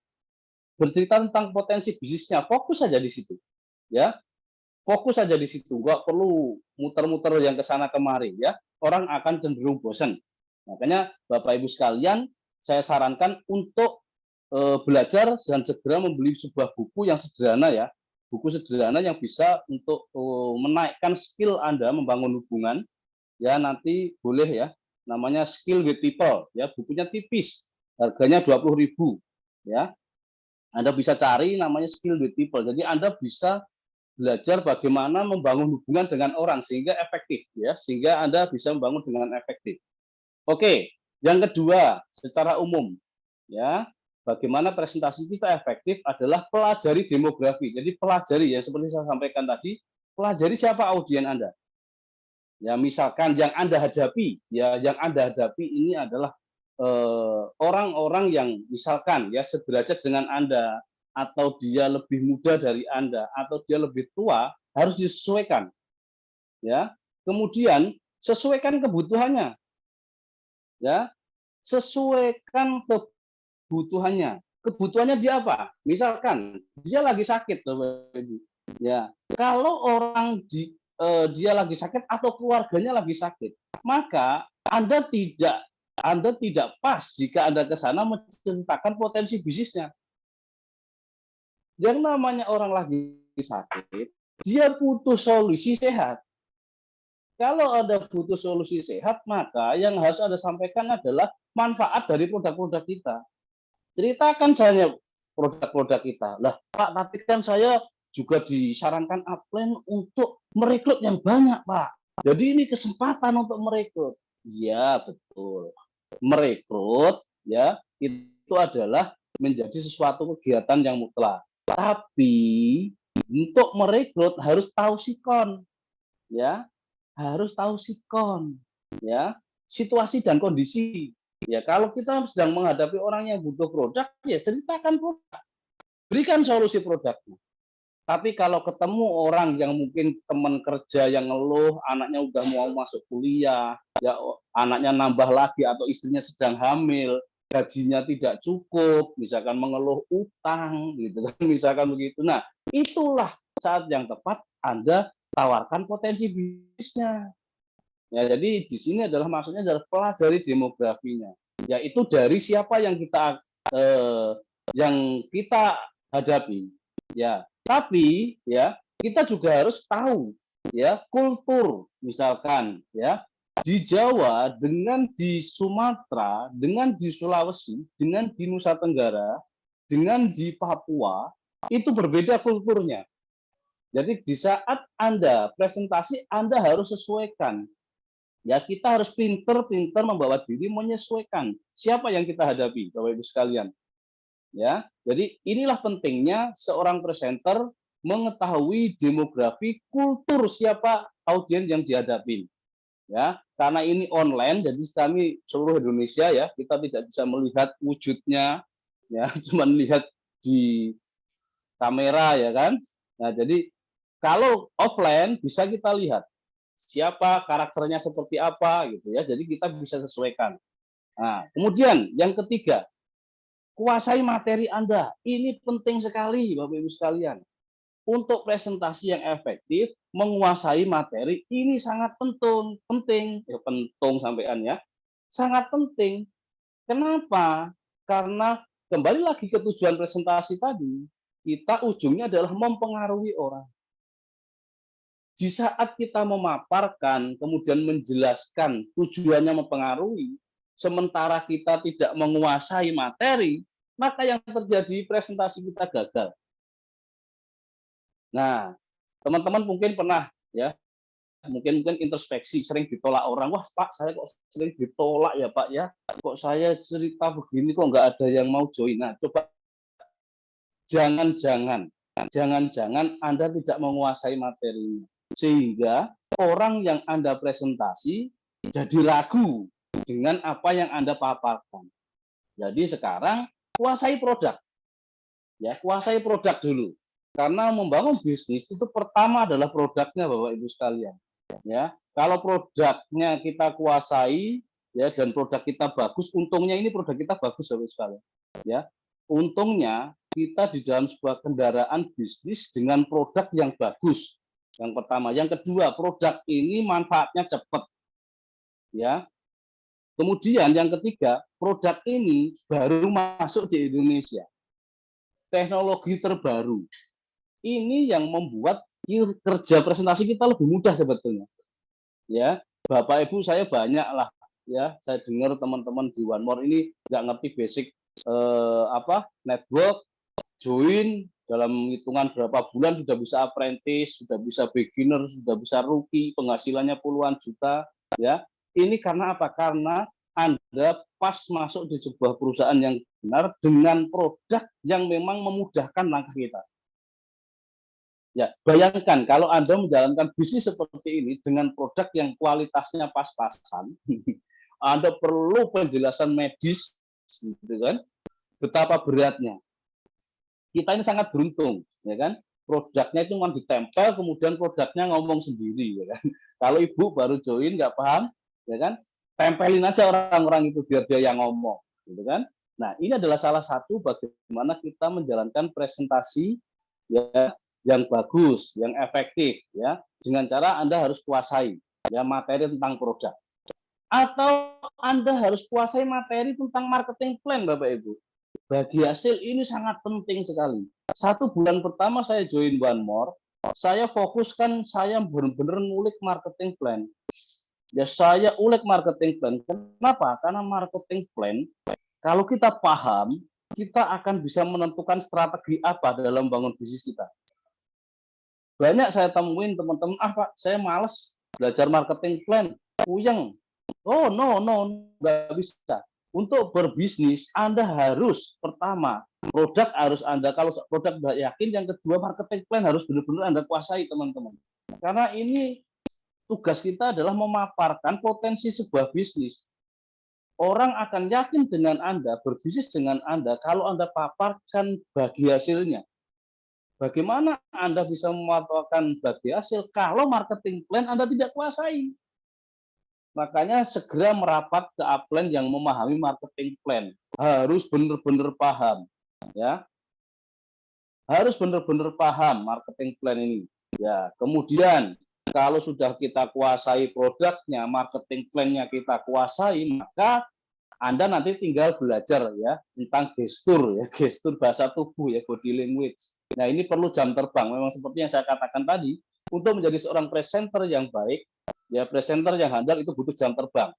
[SPEAKER 3] bercerita tentang potensi bisnisnya, fokus saja di situ. Ya, fokus saja di situ. Nggak perlu muter-muter yang ke sana kemari ya. Orang akan cenderung bosan. Makanya Bapak Ibu sekalian, saya sarankan untuk belajar dan segera membeli sebuah buku yang sederhana ya. Buku sederhana yang bisa untuk menaikkan skill Anda membangun hubungan. Ya, nanti boleh ya, namanya Skill with People ya, bukunya tipis, harganya 20.000 ya. Anda bisa cari namanya Skill with People. Jadi Anda bisa belajar bagaimana membangun hubungan dengan orang sehingga efektif ya, sehingga Anda bisa membangun dengan efektif. Oke, yang kedua secara umum ya, bagaimana presentasi kita efektif adalah pelajari demografi. Jadi pelajari ya, seperti saya sampaikan tadi, pelajari siapa audien Anda. Ya, misalkan yang Anda hadapi, ya yang Anda hadapi ini adalah orang-orang yang misalkan ya sederajat dengan Anda atau dia lebih muda dari Anda, atau dia lebih tua, harus disesuaikan. Ya. Kemudian sesuaikan kebutuhannya. Ya. Sesuaikan kebutuhannya. Kebutuhannya dia apa? Misalkan dia lagi sakit, Bapak Ibu. Ya. Kalau orang dia lagi sakit atau keluarganya lagi sakit, maka Anda tidak pas jika Anda ke sana menceritakan potensi bisnisnya. Yang namanya orang lagi sakit, dia butuh solusi sehat. Kalau Anda butuh solusi sehat, maka yang harus Anda sampaikan adalah manfaat dari produk-produk kita. Ceritakan saja produk-produk kita. Lah, Pak, tapi kan saya juga disarankan upline untuk merekrut yang banyak, Pak. Jadi ini kesempatan untuk merekrut. Ya, betul. Merekrut ya itu adalah menjadi sesuatu kegiatan yang mutlak. Tapi untuk merekrut harus tahu sikon. Ya, harus tahu sikon. Ya, situasi dan kondisi. Ya, kalau kita sedang menghadapi orang yang butuh produk, ya ceritakan produk. Berikan solusi produknya. Tapi kalau ketemu orang yang mungkin teman kerja yang ngeluh, anaknya udah mau masuk kuliah, ya anaknya nambah lagi atau istrinya sedang hamil, gajinya tidak cukup, misalkan mengeluh utang, gitu kan, misalkan begitu. Nah, itulah saat yang tepat Anda tawarkan potensi bisnisnya. Ya, jadi di sini adalah maksudnya adalah pelajari demografinya, yaitu dari siapa yang kita hadapi. Ya, tapi ya kita juga harus tahu ya kultur, misalkan ya di Jawa dengan di Sumatera, dengan di Sulawesi, dengan di Nusa Tenggara, dengan di Papua itu berbeda kulturnya. Jadi di saat Anda presentasi Anda harus sesuaikan. Ya, kita harus pinter-pinter membawa diri menyesuaikan siapa yang kita hadapi, Bapak Ibu sekalian. Ya, jadi inilah pentingnya seorang presenter mengetahui demografi kultur siapa audiens yang dihadapi. Ya, karena ini online, jadi kami seluruh Indonesia ya, kita tidak bisa melihat wujudnya, ya, cuma lihat di kamera ya kan. Nah, jadi kalau offline bisa kita lihat siapa karakternya seperti apa gitu ya, jadi kita bisa sesuaikan. Nah, kemudian yang ketiga, kuasai materi Anda. Ini penting sekali, Bapak Ibu sekalian. Untuk presentasi yang efektif, menguasai materi ini sangat penting. Ya, penting sampean ya. Sangat penting. Kenapa? Karena kembali lagi ke tujuan presentasi tadi, kita ujungnya adalah mempengaruhi orang. Di saat kita memaparkan, kemudian menjelaskan tujuannya mempengaruhi, sementara kita tidak menguasai materi, maka yang terjadi presentasi kita gagal. Nah, teman-teman mungkin pernah ya, mungkin introspeksi, sering ditolak orang. Wah, Pak, saya kok sering ditolak ya, Pak ya. Kok saya cerita begini kok nggak ada yang mau join. Nah, coba jangan-jangan Anda tidak menguasai materinya. Sehingga orang yang Anda presentasi jadi ragu dengan apa yang Anda paparkan. Jadi sekarang kuasai produk. Ya, kuasai produk dulu. Karena membangun bisnis itu pertama adalah produknya, Bapak Ibu sekalian. Ya, kalau produknya kita kuasai ya dan produk kita bagus, untungnya ini produk kita bagus, Bapak Ibu sekalian. Ya, untungnya kita di dalam sebuah kendaraan bisnis dengan produk yang bagus. Yang pertama, yang kedua, produk ini manfaatnya cepat. Ya. Kemudian yang ketiga, produk ini baru masuk di Indonesia. Teknologi terbaru. Ini yang membuat kerja presentasi kita lebih mudah sebetulnya. Ya, Bapak Ibu saya banyak lah ya, saya dengar teman-teman di One More ini nggak ngerti basic network, join dalam hitungan berapa bulan sudah bisa apprentice, sudah bisa beginner, sudah bisa rookie, penghasilannya puluhan juta, ya. Ini karena apa? Karena Anda pas masuk di sebuah perusahaan yang benar dengan produk yang memang memudahkan langkah kita. Ya, bayangkan kalau Anda menjalankan bisnis seperti ini dengan produk yang kualitasnya pas-pasan, Anda perlu penjelasan medis, gitu kan? Betapa beratnya. kita ini sangat beruntung, ya kan? Produknya itu cuma ditempel, kemudian produknya ngomong sendiri, ya kan? Kalau ibu baru join nggak paham, ya kan? Tempelin aja orang-orang itu biar dia yang ngomong, gitu kan? Nah, ini adalah salah satu bagaimana kita menjalankan presentasi ya yang bagus, yang efektif, ya. Dengan cara Anda harus kuasai ya materi tentang produk. Atau Anda harus kuasai materi tentang marketing plan, Bapak Ibu. Bagi hasil ini sangat penting sekali. 1 bulan pertama saya join One More, saya fokuskan, saya benar-benar ngulik marketing plan. Ya, saya ulik marketing plan. Kenapa? Karena marketing plan, kalau kita paham, kita akan bisa menentukan strategi apa dalam bangun bisnis kita. Banyak saya temuin teman-teman, Pak, saya males belajar marketing plan, puyeng. Oh, no, nggak bisa. Untuk berbisnis, Anda harus, pertama, produk harus Anda, kalau produk nggak yakin, yang kedua, marketing plan harus benar-benar Anda kuasai, teman-teman. Karena ini tugas kita adalah memaparkan potensi sebuah bisnis. Orang akan yakin dengan Anda, berbisnis dengan Anda, kalau Anda paparkan bagi hasilnya. Bagaimana Anda bisa memaparkan bagi hasil kalau marketing plan Anda tidak kuasai? Makanya segera merapat ke upline yang memahami marketing plan. Harus benar-benar paham, ya. Harus benar-benar paham marketing plan ini. Ya, kemudian kalau sudah kita kuasai produknya, marketing plan-nya kita kuasai, maka Anda nanti tinggal belajar ya tentang gestur ya, gestur bahasa tubuh ya, body language. Nah, ini perlu jam terbang. Memang seperti yang saya katakan tadi, untuk menjadi seorang presenter yang baik, ya presenter yang handal itu butuh jam terbang.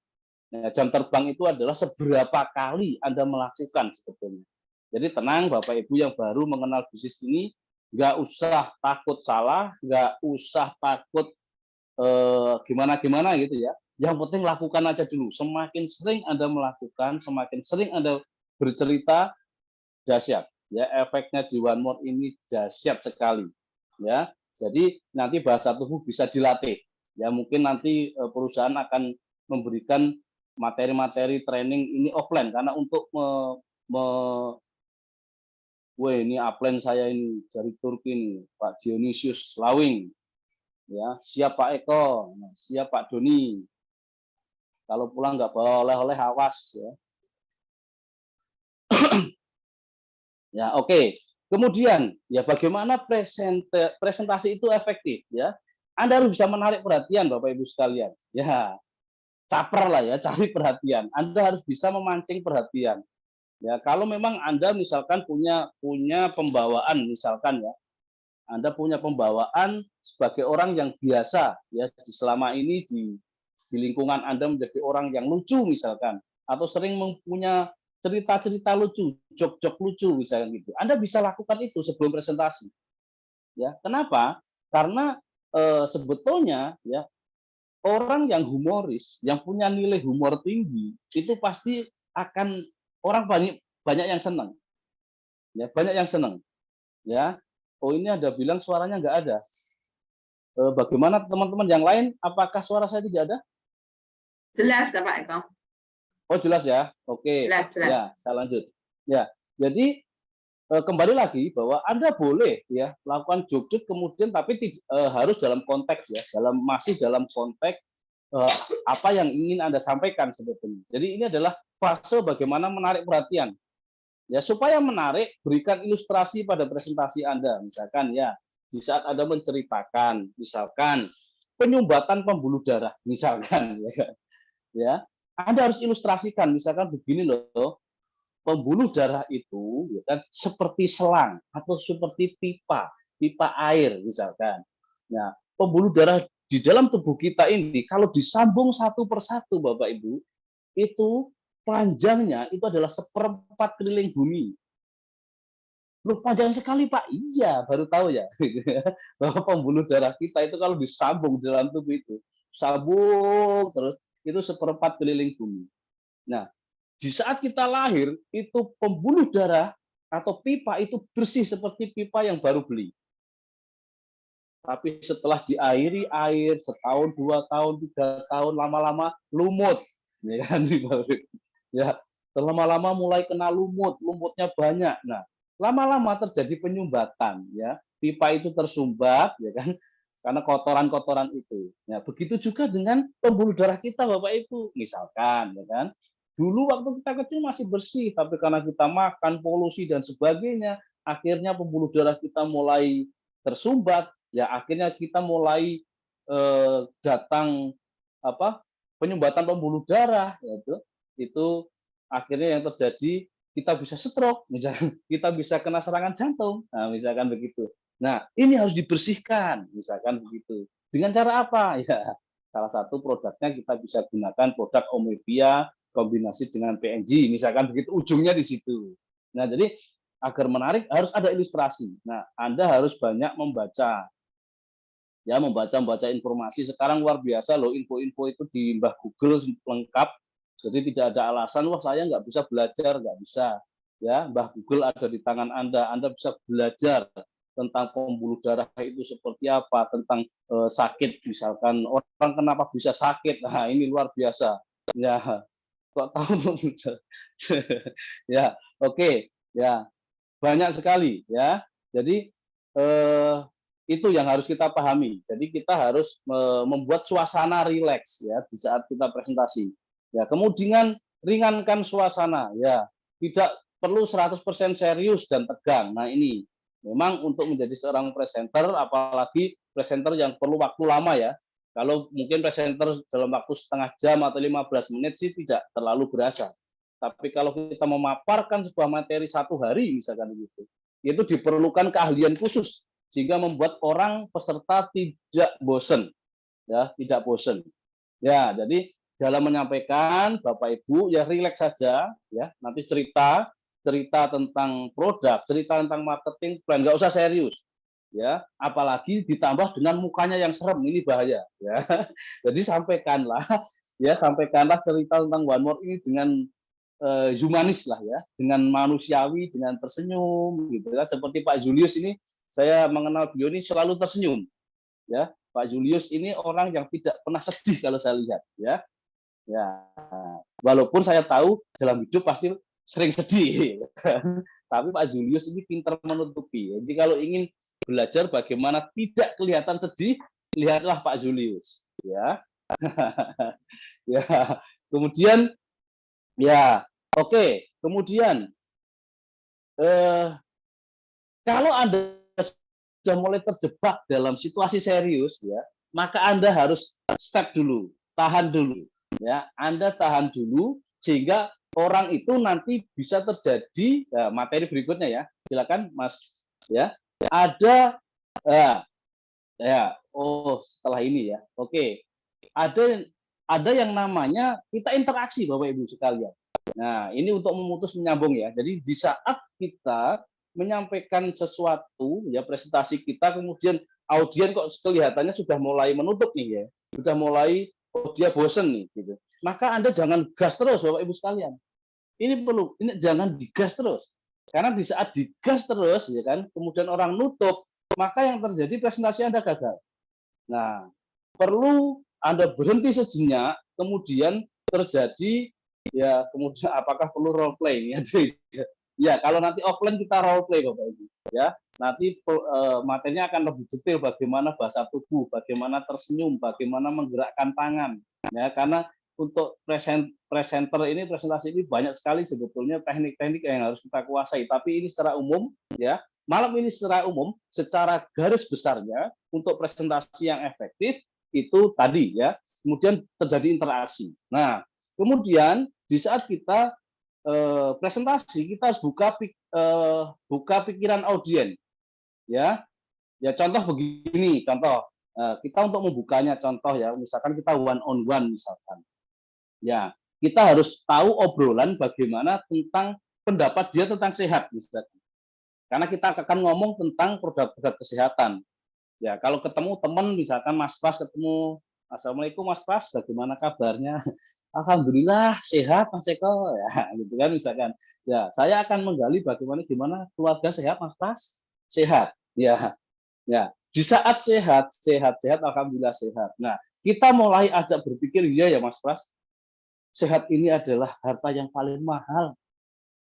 [SPEAKER 3] Nah, jam terbang itu adalah seberapa kali Anda melakukan sebetulnya. Jadi tenang Bapak Ibu yang baru mengenal bisnis ini, nggak usah takut salah, nggak usah takut gimana-gimana gitu ya. Yang penting lakukan aja dulu. Semakin sering Anda melakukan, semakin sering Anda bercerita, dahsyat. Ya, efeknya di One More ini dahsyat sekali. Ya, jadi nanti bahasa tubuh bisa dilatih. Ya, mungkin nanti perusahaan akan memberikan materi-materi training ini offline karena untuk ini upline saya ini dari Turki ini, Pak Dionysius Lawing. Ya, siap Pak Eko, siap Pak Doni. Kalau pulang nggak bawa oleh-oleh, awas ya. Ya, oke. Kemudian ya bagaimana presentasi itu efektif ya? Anda harus bisa menarik perhatian Bapak Ibu sekalian. Ya, caper lah ya, cari perhatian. Anda harus bisa memancing perhatian. Ya, kalau memang Anda misalkan punya pembawaan misalkan ya. Anda punya pembawaan sebagai orang yang biasa ya selama ini di lingkungan Anda menjadi orang yang lucu misalkan, atau sering mempunyai cerita-cerita lucu, jok-jok lucu misalkan gitu. Anda bisa lakukan itu sebelum presentasi. Ya, kenapa? Karena sebetulnya ya orang yang humoris, yang punya nilai humor tinggi, itu pasti akan orang banyak yang senang. Ya, banyak yang senang. Ya. Oh, ini ada bilang suaranya nggak ada. Bagaimana teman-teman yang lain? Apakah suara saya tidak ada?
[SPEAKER 2] Jelas, Pak Eko.
[SPEAKER 3] Oh, jelas ya. Oke.
[SPEAKER 2] Jelas.
[SPEAKER 3] Ya, saya lanjut. Ya, jadi kembali lagi bahwa Anda boleh ya melakukan jok-jok kemudian tapi harus dalam konteks ya, masih dalam konteks apa yang ingin Anda sampaikan sebetulnya. Jadi ini adalah fase bagaimana menarik perhatian. Ya, supaya menarik, berikan ilustrasi pada presentasi Anda. Misalkan ya, di saat Anda menceritakan, misalkan penyumbatan pembuluh darah, misalkan ya, Anda harus ilustrasikan, misalkan begini loh, pembuluh darah itu ya kan seperti selang atau seperti pipa air misalkan. Nah, pembuluh darah di dalam tubuh kita ini kalau disambung satu persatu Bapak Ibu, itu panjangnya itu adalah 1/4 keliling bumi. Loh, panjang sekali Pak. Iya, baru tahu ya. Bahwa pembuluh darah kita itu kalau disambung dalam tubuh itu, sambung terus, itu 1/4 keliling bumi. Nah, di saat kita lahir, itu pembuluh darah atau pipa itu bersih seperti pipa yang baru beli. Tapi setelah diairi air, 1 tahun, 2 tahun, 3 tahun, lama-lama lumut. Ya kan, ya, lama-lama mulai kena lumutnya banyak. Nah, lama-lama terjadi penyumbatan, ya. Pipa itu tersumbat, ya kan, karena kotoran-kotoran itu. Ya, begitu juga dengan pembuluh darah kita, Bapak Ibu. Misalkan, ya kan, dulu waktu kita kecil masih bersih, tapi karena kita makan, polusi dan sebagainya, akhirnya pembuluh darah kita mulai tersumbat, ya akhirnya kita mulai datang apa penyumbatan pembuluh darah, yaitu itu akhirnya yang terjadi kita bisa stroke, misalkan kita bisa kena serangan jantung, nah, misalkan begitu. Nah, ini harus dibersihkan, misalkan begitu. Dengan cara apa? Ya, salah satu produknya kita bisa gunakan produk Omevia kombinasi dengan PNG, misalkan begitu, ujungnya di situ. Nah, jadi agar menarik harus ada ilustrasi. Nah, Anda harus banyak membaca, ya membaca informasi. Sekarang luar biasa loh, info-info itu di Mbah Google lengkap. Jadi tidak ada alasan, wah saya nggak bisa belajar, nggak bisa. Ya, Mbah Google ada di tangan Anda bisa belajar tentang pembuluh darah itu seperti apa, tentang sakit, misalkan orang kenapa bisa sakit. Nah, ini luar biasa. Ya, kok tahu? Ya, oke. Ya, banyak sekali ya. Jadi itu yang harus kita pahami. Jadi kita harus membuat suasana rileks ya di saat kita presentasi. Ya, kemudian ringankan suasana ya. Tidak perlu 100% serius dan tegang. Nah, ini memang untuk menjadi seorang presenter, apalagi presenter yang perlu waktu lama ya. Kalau mungkin presenter dalam waktu setengah jam atau 15 menit sih tidak terlalu berasa. Tapi kalau kita memaparkan sebuah materi 1 hari misalkan begitu, itu diperlukan keahlian khusus sehingga membuat orang peserta tidak bosan, ya tidak bosan. Ya, jadi dalam menyampaikan Bapak Ibu ya rileks saja, ya nanti cerita tentang produk, cerita tentang marketing plan, nggak usah serius, ya apalagi ditambah dengan mukanya yang serem, ini bahaya, ya. Jadi sampaikanlah cerita tentang One More ini dengan humanis lah ya, dengan manusiawi, dengan tersenyum gitu kan. Seperti Pak Julius ini, saya mengenal beliau ini selalu tersenyum ya. Pak Julius ini orang yang tidak pernah sedih kalau saya lihat ya. Ya, walaupun saya tahu dalam hidup pasti sering sedih tapi Pak Julius ini pintar menutupi. Jadi kalau ingin belajar bagaimana tidak kelihatan sedih, lihatlah Pak Julius ya. Ya, kemudian ya, oke. Kemudian kalau Anda sudah mulai terjebak dalam situasi serius, ya, maka Anda harus step dulu, tahan dulu, ya. Anda tahan dulu sehingga orang itu nanti bisa terjadi ya, materi berikutnya ya. Silakan, Mas. Ya, ada ya. Oh, setelah ini ya. Oke. Ada yang namanya kita interaksi Bapak Ibu sekalian. Nah, ini untuk memutus menyambung ya. Jadi di saat kita menyampaikan sesuatu ya presentasi kita, kemudian audien kok kelihatannya sudah mulai menutup nih ya. Sudah mulai dia bosen nih gitu. Maka Anda jangan gas terus Bapak Ibu sekalian. Ini jangan digas terus. Karena di saat digas terus ya kan, kemudian orang nutup, maka yang terjadi presentasi Anda gagal. Nah, perlu Anda berhenti sejenak, kemudian terjadi ya, kemudian apakah perlu role play ya? Ya, kalau nanti offline kita role play Bapak Ibu ya. Nanti materinya akan lebih detail bagaimana bahasa tubuh, bagaimana tersenyum, bagaimana menggerakkan tangan ya, karena untuk presenter ini, presentasi ini banyak sekali sebetulnya teknik-teknik yang harus kita kuasai, tapi ini secara umum ya. Malam ini secara umum, secara garis besarnya untuk presentasi yang efektif itu tadi ya, kemudian terjadi interaksi. Nah, kemudian di saat kita presentasi, kita harus buka pikiran audien ya. Ya contoh begini, contoh kita untuk membukanya, contoh ya, misalkan kita one on one misalkan. Ya, kita harus tahu obrolan bagaimana tentang pendapat dia tentang sehat misalkan. Karena kita akan ngomong tentang produk-produk kesehatan. Ya, kalau ketemu teman, misalkan Mas Pras ketemu, Assalamualaikum Mas Pras, bagaimana kabarnya? Alhamdulillah sehat Mas Eko, ya, gitu kan misalkan. Ya, saya akan menggali gimana keluarga sehat Mas Pras? Sehat, ya, ya. Di saat sehat, alhamdulillah sehat. Nah, kita mulai ajak berpikir, iya ya Mas Pras, sehat ini adalah harta yang paling mahal.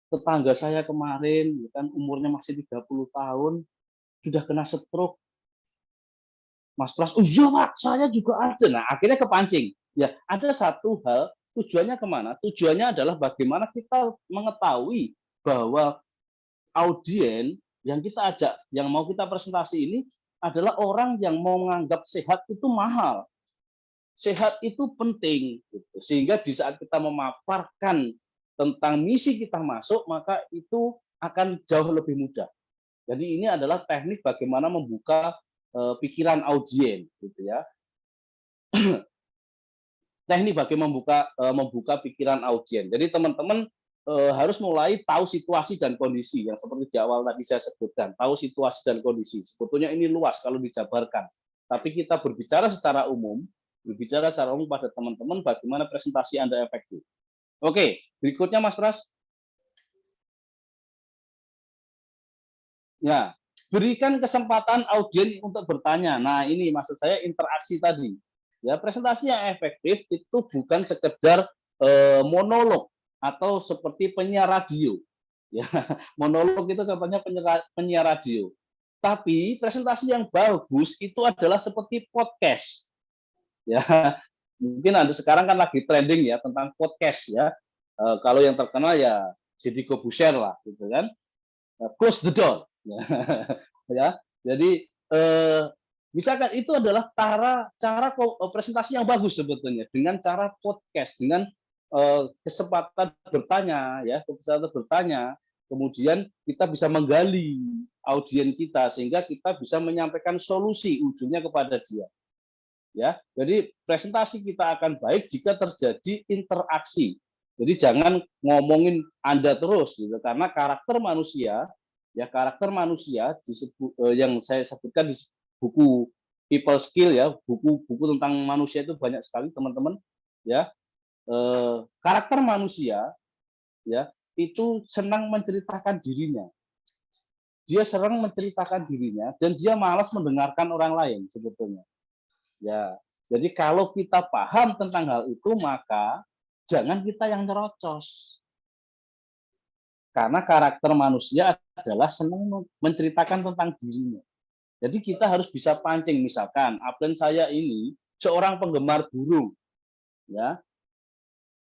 [SPEAKER 3] tetangga saya kemarin, ya kan, umurnya masih 30 tahun, sudah kena stroke. Mas Pras, oh iya Pak, saya juga ada. Nah, akhirnya kepancing. Ya, ada satu hal, tujuannya kemana? Tujuannya adalah bagaimana kita mengetahui bahwa audien yang kita ajak, yang mau kita presentasi ini adalah orang yang mau menganggap sehat itu mahal. Sehat itu penting. Gitu. Sehingga di saat kita memaparkan tentang misi kita masuk, maka itu akan jauh lebih mudah. Jadi ini adalah teknik bagaimana membuka pikiran audien, gitu ya. Teknik bagaimana membuka pikiran audien. Jadi teman-teman harus mulai tahu situasi dan kondisi yang seperti di awal tadi saya sebutkan. Tahu situasi dan kondisi. Sebetulnya ini luas kalau dijabarkan. Tapi kita berbicara secara umum pada teman-teman bagaimana presentasi Anda efektif. Oke, berikutnya Mas Pras. Ya, berikan kesempatan audien untuk bertanya. Nah, ini maksud saya interaksi tadi. Ya, presentasi yang efektif itu bukan sekedar monolog atau seperti penyiar radio. Ya, monolog itu contohnya penyiar radio. Tapi presentasi yang bagus itu adalah seperti podcast. Ya, mungkin Anda sekarang kan lagi trending ya tentang podcast ya. Kalau yang terkenal ya Deddy Corbuzier lah, gitu kan. Close the door. Ya, jadi misalkan itu adalah cara presentasi yang bagus sebetulnya dengan cara podcast, dengan kesempatan bertanya, ya, kesempatan bertanya, kemudian kita bisa menggali audien kita sehingga kita bisa menyampaikan solusi ujungnya kepada dia. Ya, jadi presentasi kita akan baik jika terjadi interaksi. Jadi jangan ngomongin Anda terus, gitu, karena karakter manusia yang saya sebutkan di buku People Skill ya, buku tentang manusia itu banyak sekali teman-teman ya. Karakter manusia ya itu senang menceritakan dirinya. Dia senang menceritakan dirinya dan dia malas mendengarkan orang lain sebetulnya. Ya, jadi kalau kita paham tentang hal itu maka jangan kita yang nyerocos. Karena karakter manusia adalah senang menceritakan tentang dirinya. Jadi kita harus bisa pancing, misalkan upline saya ini seorang penggemar burung, ya,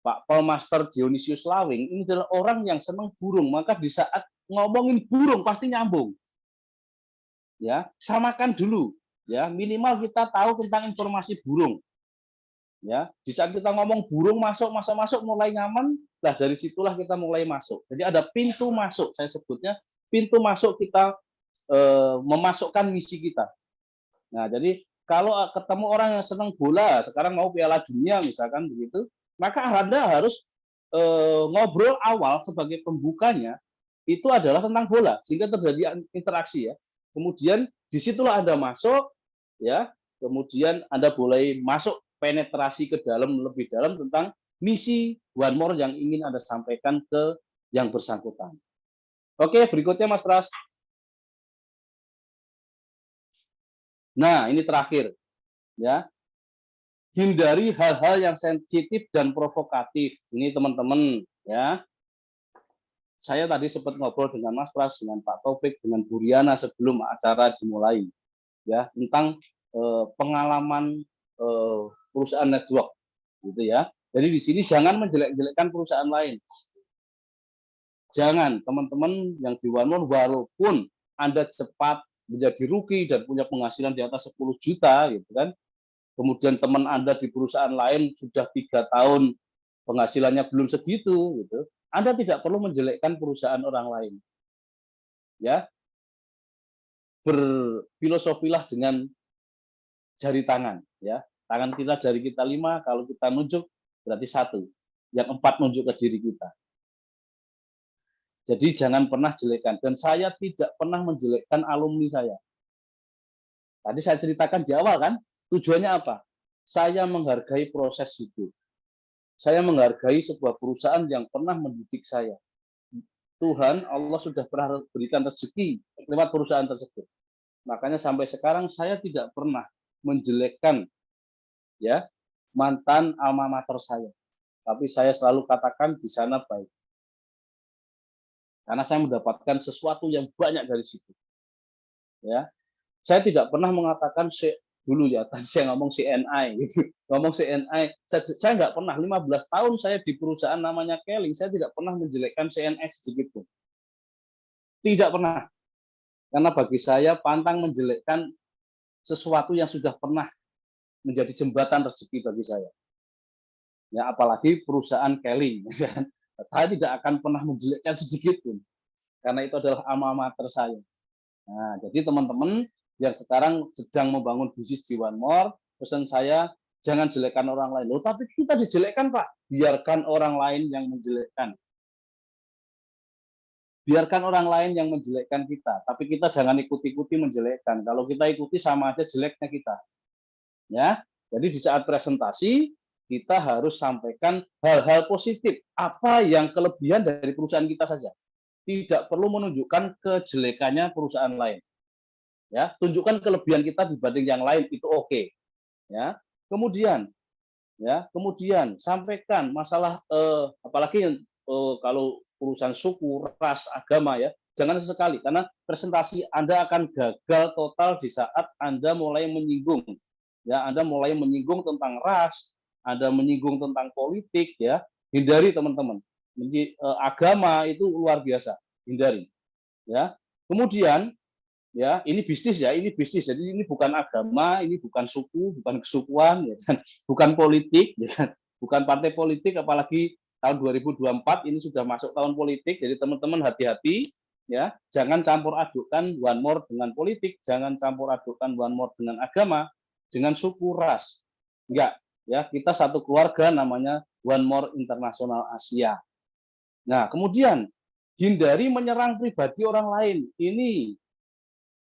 [SPEAKER 3] Pak Paul Master Dionysius Lawing ini adalah orang yang senang burung, maka di saat ngomongin burung pasti nyambung, ya, samakan dulu, ya, minimal kita tahu tentang informasi burung, ya, di saat kita ngomong burung masuk mulai nyaman, lah dari situlah kita mulai masuk. Jadi ada pintu masuk, saya sebutnya pintu masuk kita memasukkan misi kita. Nah, jadi kalau ketemu orang yang senang bola, sekarang mau Piala Dunia misalkan begitu, maka Anda harus ngobrol awal sebagai pembukanya itu adalah tentang bola, sehingga terjadi interaksi ya. Kemudian disitulah Anda masuk, ya. Kemudian Anda boleh masuk penetrasi ke dalam lebih dalam tentang misi One More yang ingin Anda sampaikan ke yang bersangkutan. Oke, berikutnya Mas Pras. Nah, ini terakhir, ya. Hindari hal-hal yang sensitif dan provokatif. Ini teman-teman, ya. Saya tadi sempat ngobrol dengan Mas Pras, dengan Pak Taufik, dengan Bu Riana sebelum acara dimulai, ya, tentang pengalaman perusahaan network, gitu ya. Jadi di sini jangan menjelek-jelekkan perusahaan lain. Jangan, teman-teman yang di One More, walaupun Anda cepat menjadi rugi dan punya penghasilan di atas 10 juta gitu kan. Kemudian teman Anda di perusahaan lain sudah 3 tahun penghasilannya belum segitu gitu. Anda tidak perlu menjelekkan perusahaan orang lain. Ya. Berfilosofilah dengan jari tangan ya. Tangan kita jari kita 5, kalau kita nunjuk berarti 1. Yang 4 nunjuk ke diri kita. Jadi jangan pernah jelekkan. Dan saya tidak pernah menjelekkan alumni saya. Tadi saya ceritakan di awal kan, tujuannya apa? Saya menghargai proses hidup. Saya menghargai sebuah perusahaan yang pernah mendidik saya. Tuhan, Allah sudah pernah berikan rezeki lewat perusahaan tersebut. Makanya sampai sekarang saya tidak pernah menjelekkan ya mantan alma mater saya. Tapi saya selalu katakan di sana baik. karena saya mendapatkan sesuatu yang banyak dari situ. Ya, saya tidak pernah mengatakan dulu ya, tadi saya ngomong CNI gitu. Ngomong CNI, saya nggak pernah 15 tahun saya di perusahaan namanya Keling, saya tidak pernah menjelekkan CNI sedikit pun. Tidak pernah. Karena bagi saya pantang menjelekkan sesuatu yang sudah pernah menjadi jembatan rezeki bagi saya. Ya, apalagi perusahaan Keling, kan. Saya tidak akan pernah menjelekkan sedikit pun, karena itu adalah alma mater saya. Nah, jadi teman-teman yang sekarang sedang membangun bisnis di One More, pesan saya jangan jelekkan orang lain. Loh, tapi kita dijelekkan, Pak. Biarkan orang lain yang menjelekkan. Biarkan orang lain yang menjelekkan kita, tapi kita jangan ikut-ikuti menjelekkan. Kalau kita ikuti sama aja jeleknya kita. Ya. Jadi di saat presentasi kita harus sampaikan hal-hal positif, apa yang kelebihan dari perusahaan kita saja. Tidak perlu menunjukkan kejelekannya perusahaan lain. Ya, tunjukkan kelebihan kita dibanding yang lain, itu oke. Ya. Kemudian sampaikan masalah apalagi kalau urusan suku, ras, agama, ya, jangan sesekali, karena presentasi Anda akan gagal total di saat Anda mulai menyinggung. Ya, Anda mulai menyinggung tentang ras, Anda menyinggung tentang politik, ya, hindari teman-teman. Agama itu luar biasa, hindari. Ya, kemudian ya ini bisnis, jadi ini bukan agama, ini bukan suku, bukan kesukuan, ya kan, bukan politik, ya kan, bukan partai politik, apalagi tahun 2024 ini sudah masuk tahun politik, jadi teman-teman hati-hati, ya, jangan campur adukkan One More dengan politik, jangan campur adukkan One More dengan agama, dengan suku, ras, enggak, ya, kita satu keluarga namanya One More International Asia. Nah, kemudian hindari menyerang pribadi orang lain. Ini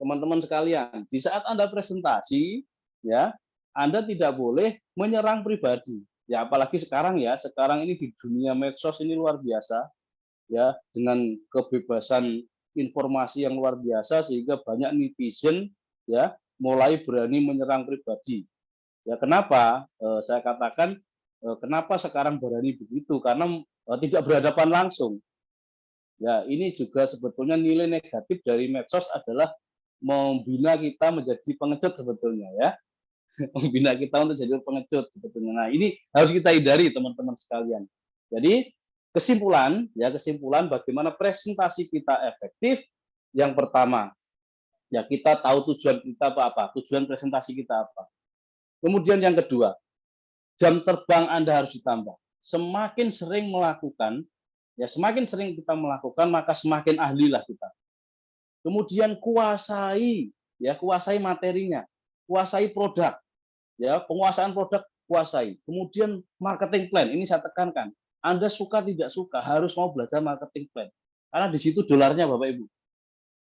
[SPEAKER 3] teman-teman sekalian, di saat Anda presentasi, ya, Anda tidak boleh menyerang pribadi. Ya, apalagi sekarang, ya, sekarang ini di dunia medsos ini luar biasa, ya, dengan kebebasan informasi yang luar biasa sehingga banyak netizen, ya, mulai berani menyerang pribadi. Ya, kenapa? Saya katakan kenapa sekarang berani begitu? Karena tidak berhadapan langsung. Ya, ini juga sebetulnya nilai negatif dari medsos adalah membina kita menjadi pengecut sebetulnya, ya. Membina kita untuk jadi pengecut sebetulnya. Nah, ini harus kita hindari teman-teman sekalian. Jadi kesimpulan bagaimana presentasi kita efektif. Yang pertama, ya, kita tahu tujuan kita apa, tujuan presentasi kita apa. Kemudian yang kedua, jam terbang Anda harus ditambah. Semakin sering melakukan, ya, semakin sering kita melakukan, maka semakin ahlilah kita. Kemudian kuasai materinya, kuasai produk, ya, penguasaan produk kuasai. Kemudian marketing plan, ini saya tekankan, Anda suka tidak suka harus mau belajar marketing plan, karena di situ dolarnya, Bapak Ibu,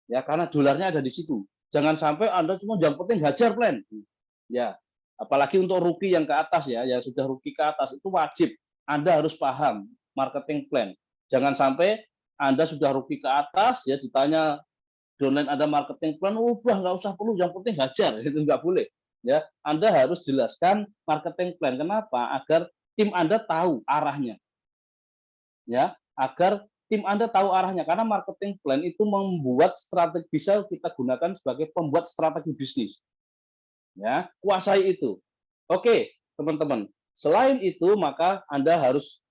[SPEAKER 3] ya, karena dolarnya ada di situ. Jangan sampai Anda cuma yang penting hajar plan, ya, apalagi untuk rookie yang ke atas, ya, yang sudah rookie ke atas itu wajib Anda harus paham marketing plan. Jangan sampai Anda sudah rookie ke atas, ya, ditanya downline ada marketing plan, udah nggak usah perlu, yang penting hajar, itu nggak boleh. Ya, Anda harus jelaskan marketing plan. Kenapa? Agar tim Anda tahu arahnya. Ya, agar tim Anda tahu arahnya. Karena marketing plan itu membuat strategi, bisa kita gunakan sebagai pembuat strategi bisnis. Ya, kuasai itu. Oke, teman-teman. Selain itu, maka Anda harus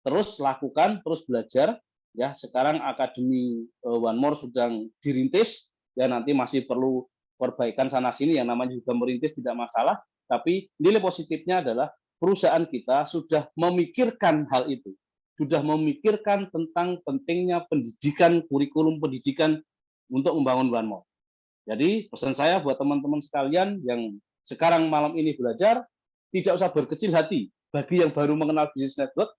[SPEAKER 3] terus lakukan, terus belajar. Ya, sekarang Akademi One More sedang dirintis, ya, nanti masih perlu perbaikan sana sini, yang namanya juga merintis tidak masalah, tapi nilai positifnya adalah perusahaan kita sudah memikirkan hal itu, sudah memikirkan tentang pentingnya pendidikan, kurikulum pendidikan untuk membangun One More. Jadi pesan saya buat teman-teman sekalian yang sekarang malam ini belajar, tidak usah berkecil hati. Bagi yang baru mengenal bisnis network,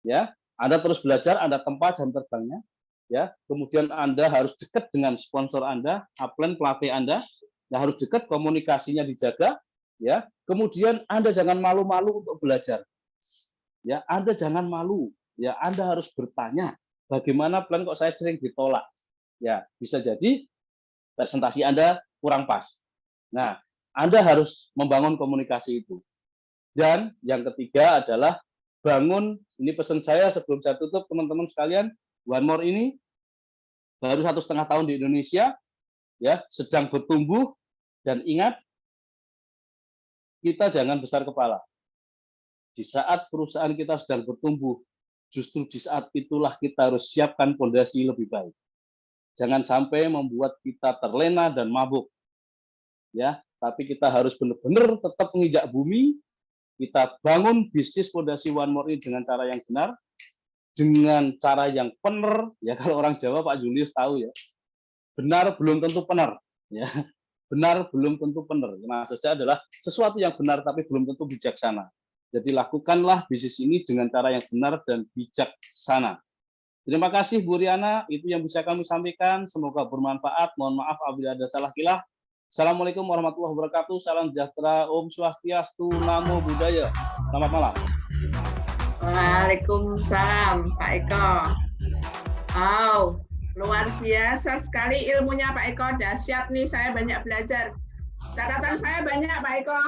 [SPEAKER 3] ya, Anda terus belajar, Anda tempa jam terbangnya, ya. Kemudian Anda harus dekat dengan sponsor Anda, upline, pelatih Anda, ya, harus dekat, komunikasinya dijaga, ya. Kemudian Anda jangan malu-malu untuk belajar, ya. Anda jangan malu, ya. Anda harus bertanya, bagaimana plan kok saya sering ditolak, ya. Bisa jadi presentasi Anda kurang pas. Nah, Anda harus membangun komunikasi itu. Dan yang ketiga adalah bangun, ini pesan saya sebelum saya tutup teman-teman sekalian, One More ini baru 1,5 tahun di Indonesia, ya, sedang bertumbuh, dan ingat, kita jangan besar kepala. Di saat perusahaan kita sedang bertumbuh, justru di saat itulah kita harus siapkan fondasi lebih baik. Jangan sampai membuat kita terlena dan mabuk. Ya, tapi kita harus benar-benar tetap menginjak bumi. Kita bangun bisnis fondasi One More ini dengan cara yang benar, dengan cara yang benar. Ya, kalau orang Jawa Pak Julius tahu ya. Benar belum tentu benar. Ya, benar belum tentu benar. Maksudnya adalah sesuatu yang benar tapi belum tentu bijaksana. Jadi lakukanlah bisnis ini dengan cara yang benar dan bijaksana. Terima kasih Bu Riana, itu yang bisa kami sampaikan. Semoga bermanfaat. Mohon maaf apabila ada salah kilah. Assalamualaikum warahmatullahi wabarakatuh. Salam sejahtera, Om Swastiastu, Namo Buddhaya. Selamat malam.
[SPEAKER 2] Waalaikumsalam, Pak Eko. Wow, luar biasa sekali ilmunya Pak Eko. Dahsyat nih, saya banyak belajar. Catatan saya banyak Pak Eko.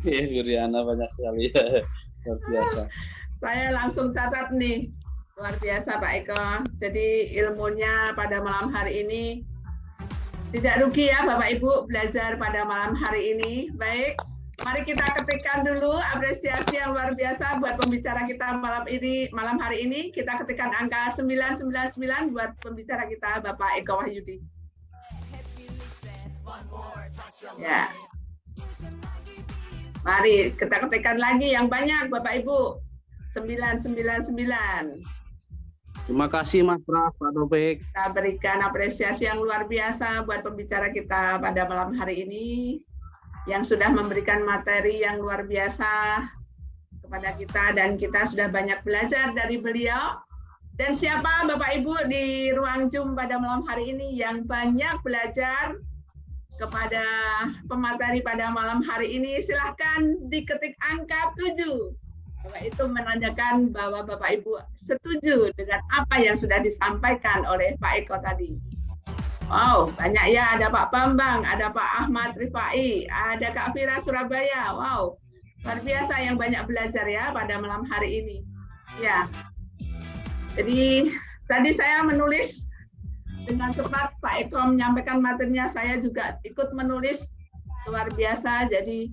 [SPEAKER 3] Iya, Bu Riana banyak sekali. Luar biasa.
[SPEAKER 2] Saya langsung catat nih. Luar biasa Pak Eko. Jadi ilmunya pada malam hari ini tidak rugi ya Bapak Ibu belajar pada malam hari ini. Baik, mari kita ketikkan dulu apresiasi yang luar biasa buat pembicara kita malam hari ini. Kita ketikkan angka 999 buat pembicara kita Bapak Eko Wahyudi. Ya. Mari kita ketikkan lagi yang banyak Bapak Ibu. 999.
[SPEAKER 4] Terima kasih Mas Pras, Pak Taufik.
[SPEAKER 2] Kita berikan apresiasi yang luar biasa buat pembicara kita pada malam hari ini yang sudah memberikan materi yang luar biasa kepada kita dan kita sudah banyak belajar dari beliau. Dan siapa Bapak Ibu di ruang Zoom pada malam hari ini yang banyak belajar kepada pemateri pada malam hari ini, silahkan diketik angka 7. Bahwa itu menandakan bahwa Bapak Ibu setuju dengan apa yang sudah disampaikan oleh Pak Eko tadi. Wow, banyak ya, ada Pak Bambang, ada Pak Ahmad Rifai, ada Kak Fira Surabaya. Wow, luar biasa yang banyak belajar ya pada malam hari ini. Ya, jadi tadi saya menulis dengan cepat, Pak Eko menyampaikan materinya, saya juga ikut menulis, luar biasa. Jadi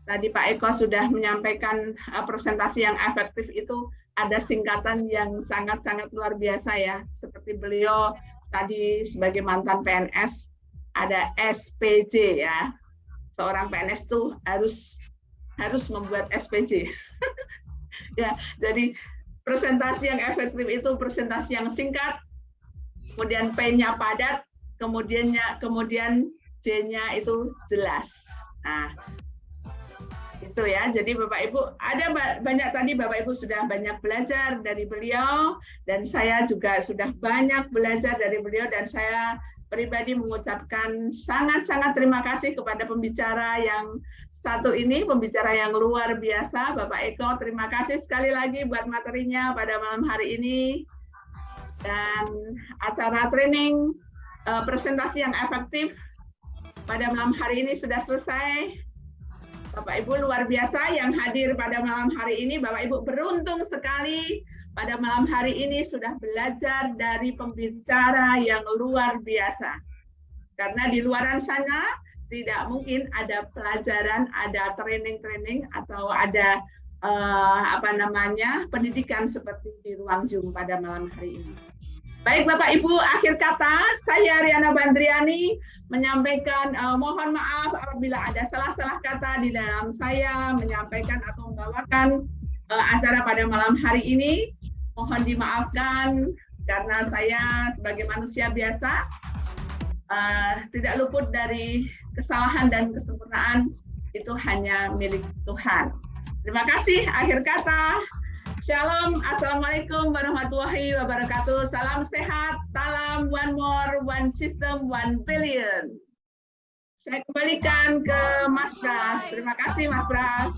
[SPEAKER 2] tadi Pak Eko sudah menyampaikan presentasi yang efektif itu ada singkatan yang sangat-sangat luar biasa ya. Seperti beliau tadi sebagai mantan PNS, ada SPJ ya. Seorang PNS tuh harus membuat SPJ. Ya, jadi presentasi yang efektif itu presentasi yang singkat, kemudian P-nya padat, kemudian J-nya itu jelas. Nah, itu ya. Jadi Bapak Ibu, ada banyak tadi Bapak Ibu sudah banyak belajar dari beliau, dan saya juga sudah banyak belajar dari beliau, dan saya pribadi mengucapkan sangat-sangat terima kasih kepada pembicara yang satu ini, pembicara yang luar biasa, Bapak Eko. Terima kasih sekali lagi buat materinya pada malam hari ini. Dan acara training presentasi yang efektif pada malam hari ini sudah selesai. Bapak Ibu luar biasa yang hadir pada malam hari ini. Bapak Ibu beruntung sekali pada malam hari ini sudah belajar dari pembicara yang luar biasa. Karena di luaran sana tidak mungkin ada pelajaran, ada training-training atau ada pendidikan seperti di ruang Zoom pada malam hari ini. Baik Bapak Ibu, akhir kata saya Riana Bandriani menyampaikan mohon maaf apabila ada salah-salah kata di dalam saya menyampaikan atau membawakan acara pada malam hari ini. Mohon dimaafkan karena saya sebagai manusia biasa tidak luput dari kesalahan dan kesempurnaan, itu hanya milik Tuhan. Terima kasih, akhir kata. Shalom, Assalamualaikum warahmatullahi wabarakatuh. Salam sehat, salam One More, One System, One Billion. Saya kembalikan ke Mas Pras. Terima kasih Mas Pras.